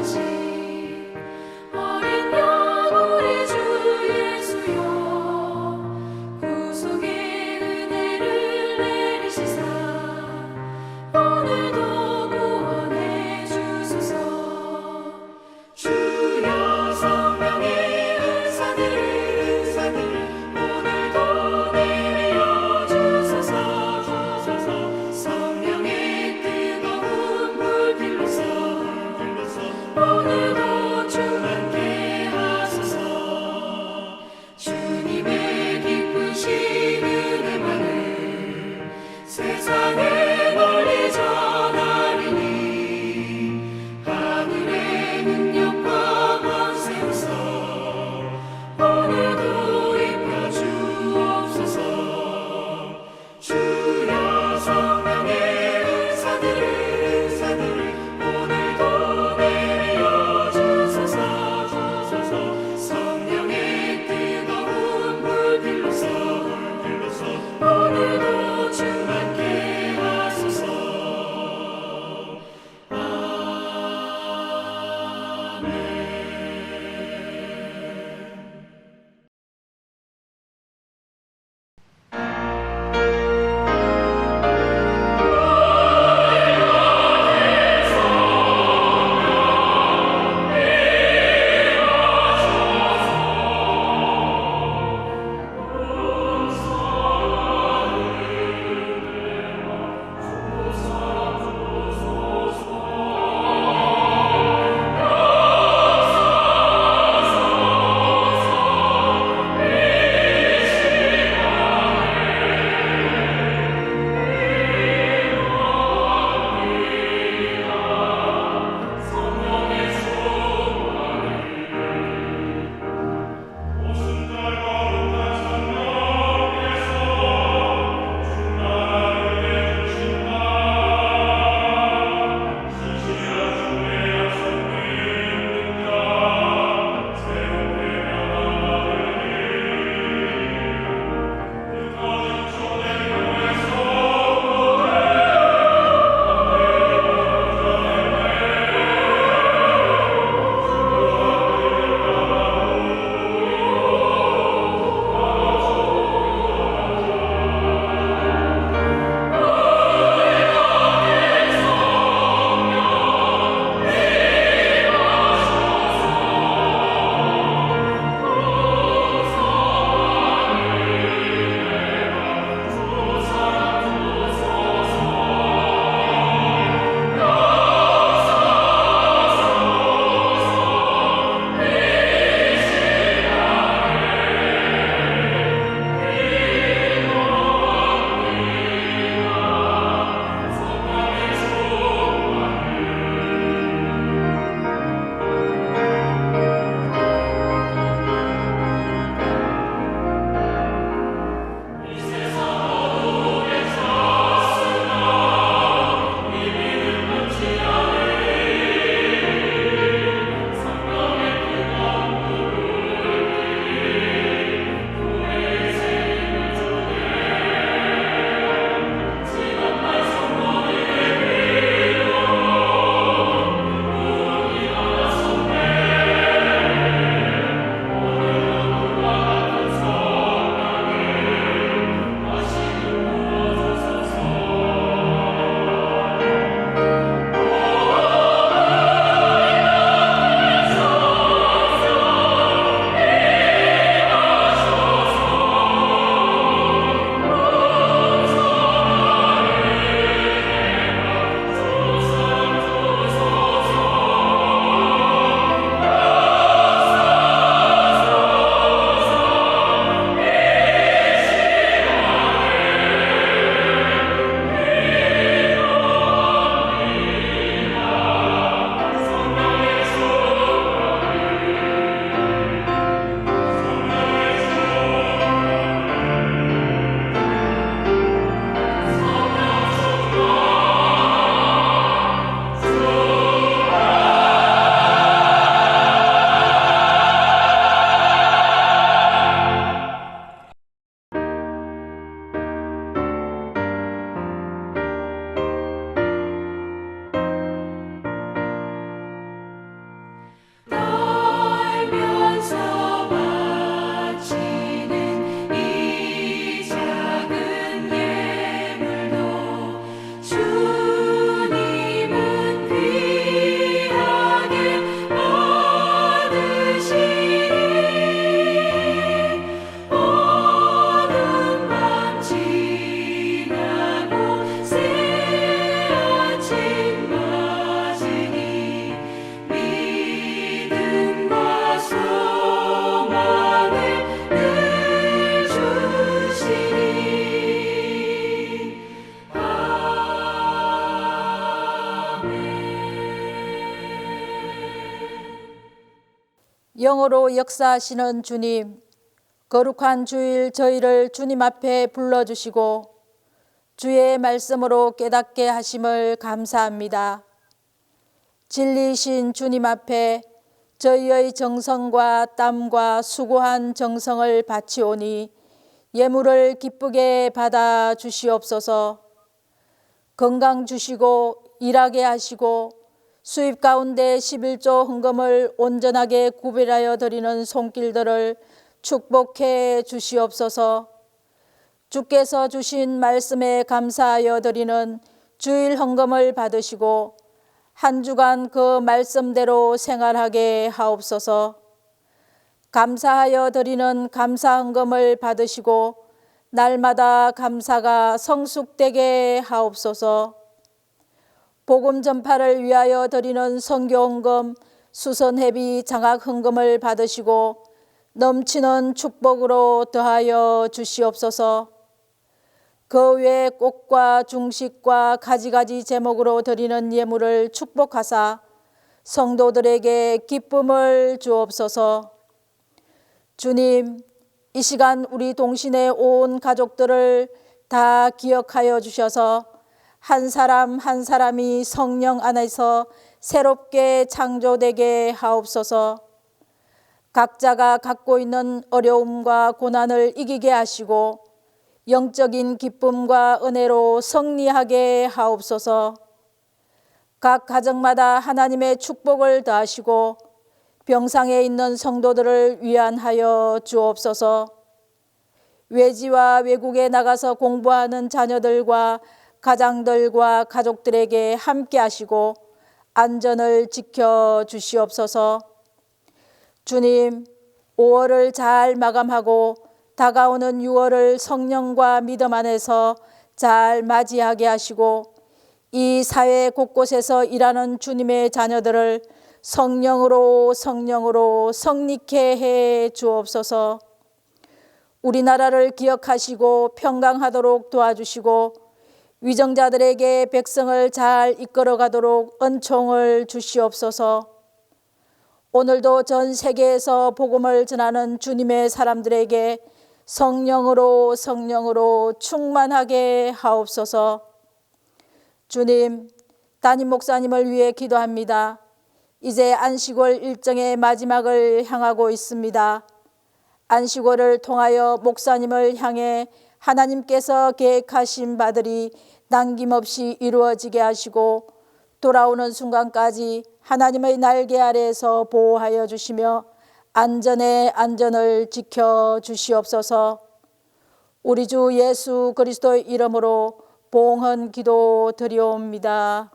하신 어린 양 우리 주 예수여 구속의 은혜를 내리시사 오늘도 구원해 주소서. 주여 성령의 은사들 오늘도 내려 주소서. 성령의 뜨거운 불길로서 오늘도 충만케 하소서. 주님의 기쁘신 은혜만을 세상에 널리 전하리니 하늘의 능력과 권세로서 오늘도 입혀 주옵소서. 주여 성령의 은사들 오늘도 내려 영으로 역사하시는 주님, 거룩한 주일 저희를 주님 앞에 불러주시고 주의 말씀으로 깨닫게 하심을 감사합니다. 진리이신 주님 앞에 저희의 정성과 땀과 수고한 정성을 바치오니 예물을 기쁘게 받아 주시옵소서. 건강 주시고 일하게 하시고 수입 가운데 11조 헌금을 온전하게 구별하여 드리는 손길들을 축복해 주시옵소서. 주께서 주신 말씀에 감사하여 드리는 주일 헌금을 받으시고 한 주간 그 말씀대로 생활하게 하옵소서. 감사하여 드리는 감사 헌금을 받으시고 날마다 감사가 성숙되게 하옵소서. 복음 전파를 위하여 드리는 선교 헌금, 수선회비, 장학 헌금을 받으시고 넘치는 축복으로 더하여 주시옵소서. 그 외 꽃과 중식과 가지가지 제목으로 드리는 예물을 축복하사 성도들에게 기쁨을 주옵소서. 주님, 이 시간 우리 동신의 온 가족들을 다 기억하여 주셔서 한 사람 한 사람이 성령 안에서 새롭게 창조되게 하옵소서. 각자가 갖고 있는 어려움과 고난을 이기게 하시고 영적인 기쁨과 은혜로 승리하게 하옵소서. 각 가정마다 하나님의 축복을 더하시고 병상에 있는 성도들을 위안하여 주옵소서. 외지와 외국에 나가서 공부하는 자녀들과 가장들과 가족들에게 함께 하시고 안전을 지켜 주시옵소서. 주님, 5월을 잘 마감하고 다가오는 6월을 성령과 믿음 안에서 잘 맞이하게 하시고 이 사회 곳곳에서 일하는 주님의 자녀들을 성령으로 성리케 해 주옵소서. 우리나라를 기억하시고 평강하도록 도와주시고 위정자들에게 백성을 잘 이끌어가도록 은총을 주시옵소서. 오늘도 전 세계에서 복음을 전하는 주님의 사람들에게 성령으로 충만하게 하옵소서. 주님, 담임 목사님을 위해 기도합니다. 이제 안식월 일정의 마지막을 향하고 있습니다. 안식월을 통하여 목사님을 향해 하나님께서 계획하신 바들이 남김없이 이루어지게 하시고 돌아오는 순간까지 하나님의 날개 아래에서 보호하여 주시며 안전에 안전을 지켜 주시옵소서. 우리 주 예수 그리스도의 이름으로 봉헌 기도 드리옵니다.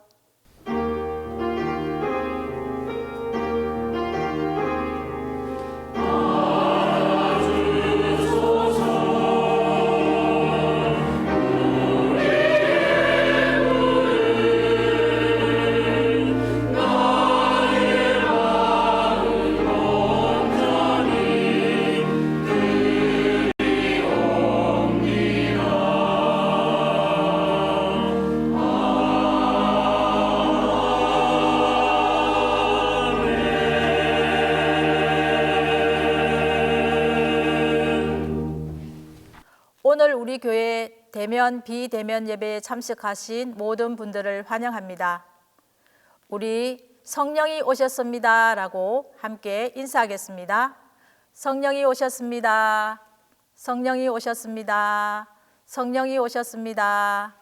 오늘 우리 교회 대면 비대면 예배에 참석하신 모든 분들을 환영합니다. 우리 성령이 오셨습니다 라고 함께 인사하겠습니다. 성령이 오셨습니다. 성령이 오셨습니다. 성령이 오셨습니다.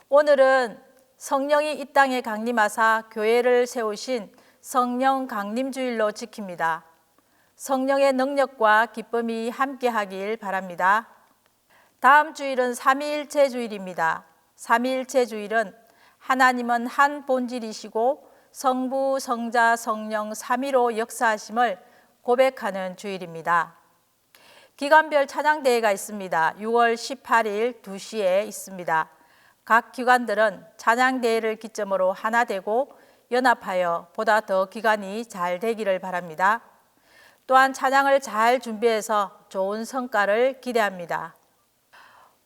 오늘은 성령이 이 땅에 강림하사 교회를 세우신 성령 강림주일로 지킵니다. 성령의 능력과 기쁨이 함께하길 바랍니다. 다음 주일은 삼위일체 주일입니다. 삼위일체 주일은 하나님은 한 본질이시고 성부, 성자, 성령 삼위로 역사하심을 고백하는 주일입니다. 기관별 찬양대회가 있습니다. 6월 18일 2시에 있습니다. 각 기관들은 찬양대회를 기점으로 하나 되고 연합하여 보다 더 기간이 잘 되기를 바랍니다. 또한 찬양을 잘 준비해서 좋은 성과를 기대합니다.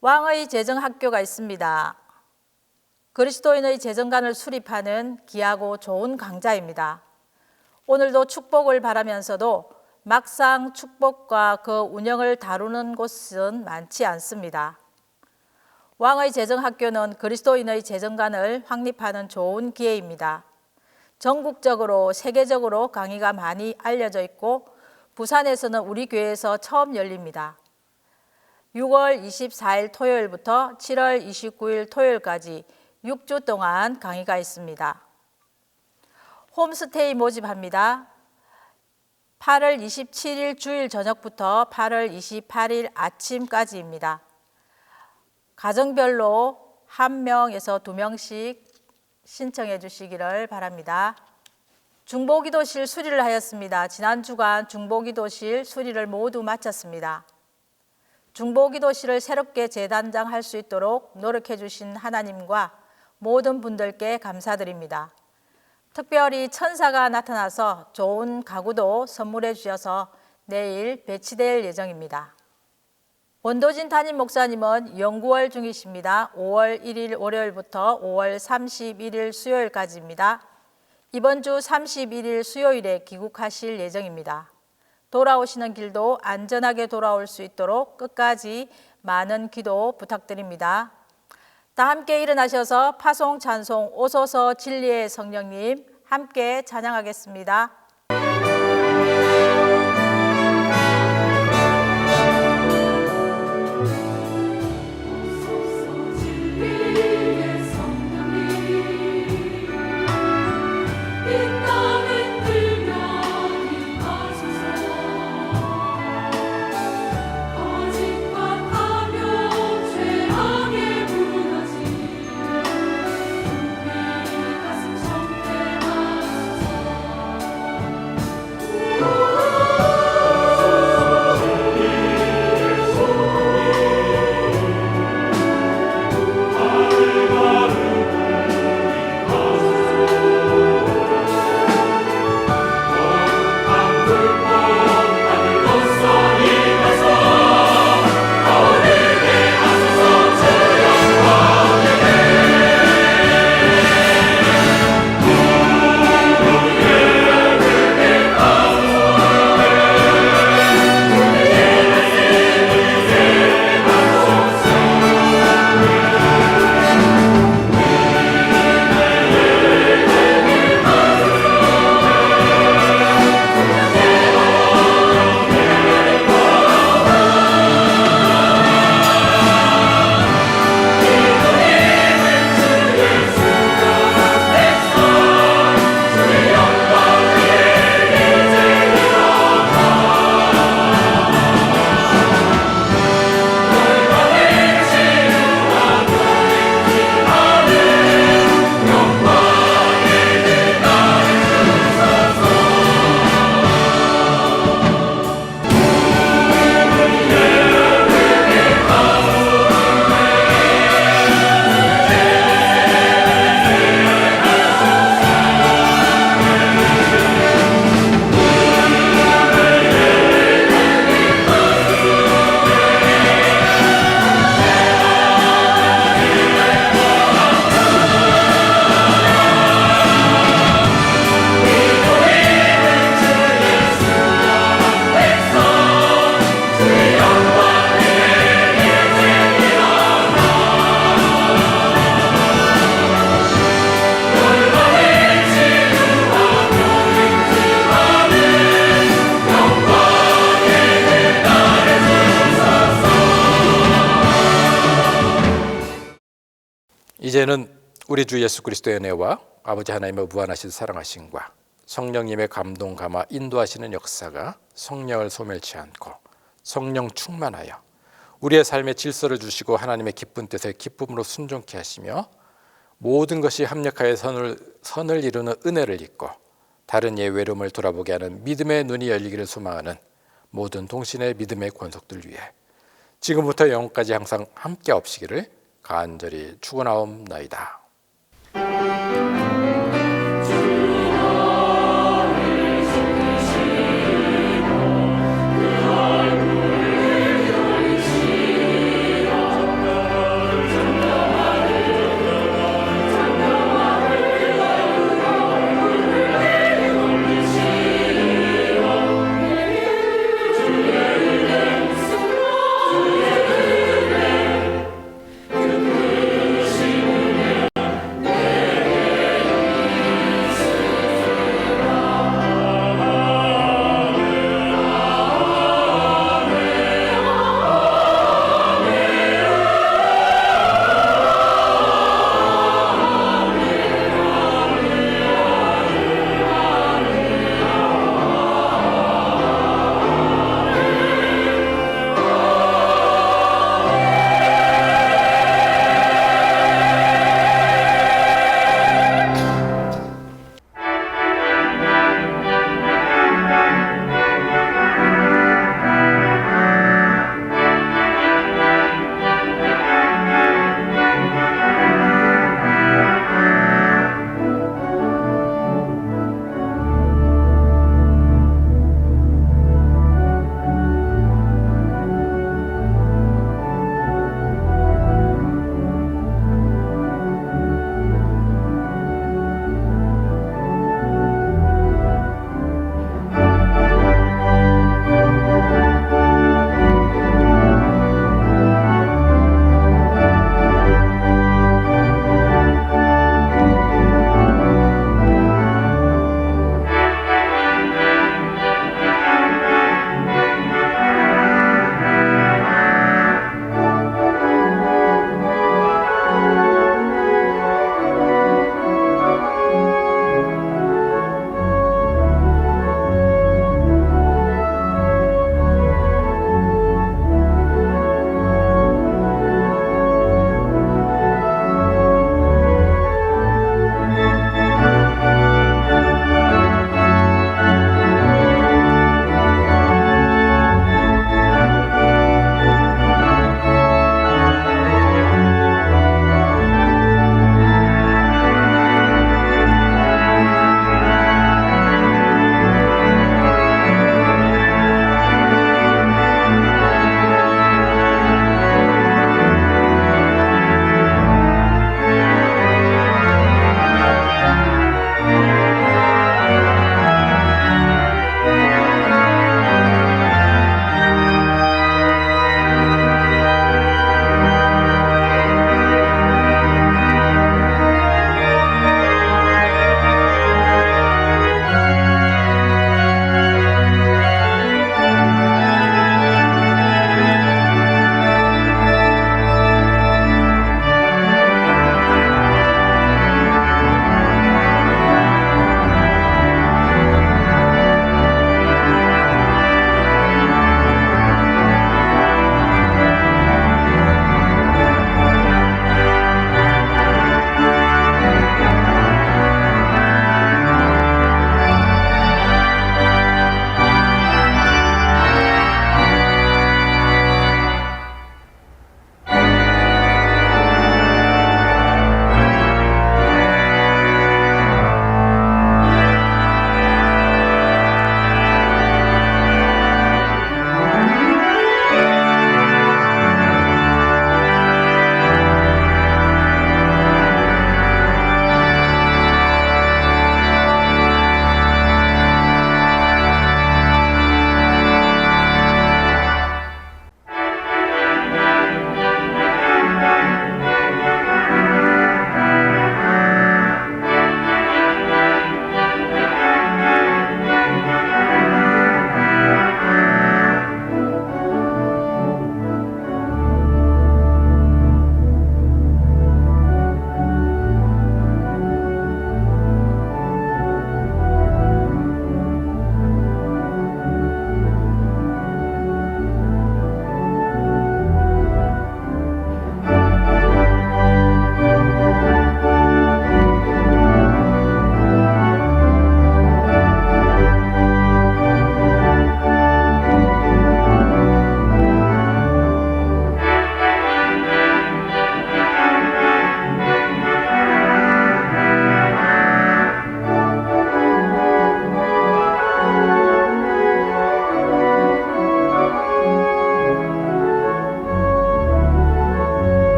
왕의 재정학교가 있습니다. 그리스도인의 재정관을 수립하는 귀하고 좋은 강좌입니다. 오늘도 축복을 바라면서도 막상 축복과 그 운영을 다루는 곳은 많지 않습니다. 왕의 재정학교는 그리스도인의 재정관을 확립하는 좋은 기회입니다. 전국적으로 세계적으로 강의가 많이 알려져 있고 부산에서는 우리 교회에서 처음 열립니다. 6월 24일 토요일부터 7월 29일 토요일까지 6주 동안 강의가 있습니다. 홈스테이 모집합니다. 8월 27일 주일 저녁부터 8월 28일 아침까지입니다. 가정별로 1명에서 2명씩 신청해 주시기를 바랍니다. 중보기도실 수리를 하였습니다. 지난 주간 중보기도실 수리를 모두 마쳤습니다. 중보기도실을 새롭게 재단장할 수 있도록 노력해 주신 하나님과 모든 분들께 감사드립니다. 특별히 천사가 나타나서 좋은 가구도 선물해 주셔서 내일 배치될 예정입니다. 원도진 담임 목사님은 연구월 중이십니다. 5월 1일 월요일부터 5월 31일 수요일까지입니다. 이번 주 31일 수요일에 귀국하실 예정입니다. 돌아오시는 길도 안전하게 돌아올 수 있도록 끝까지 많은 기도 부탁드립니다. 다 함께 일어나셔서 파송 찬송 오소서 진리의 성령님 함께 찬양하겠습니다. 이제는 우리 주 예수 그리스도의 은혜와 아버지 하나님의 무한하신 사랑하심과 성령님의 감동 감화 인도하시는 역사가 성령을 소멸치 않고 성령 충만하여 우리의 삶의 질서를 주시고 하나님의 기쁜 뜻에 기쁨으로 순종케 하시며 모든 것이 합력하여 선을 이루는 은혜를 입고 다른 이의 외로움을 돌아보게 하는 믿음의 눈이 열리기를 소망하는 모든 동신의 믿음의 권속들 위해 지금부터 영원까지 항상 함께 없시기를 간절히 축원하옵나이다.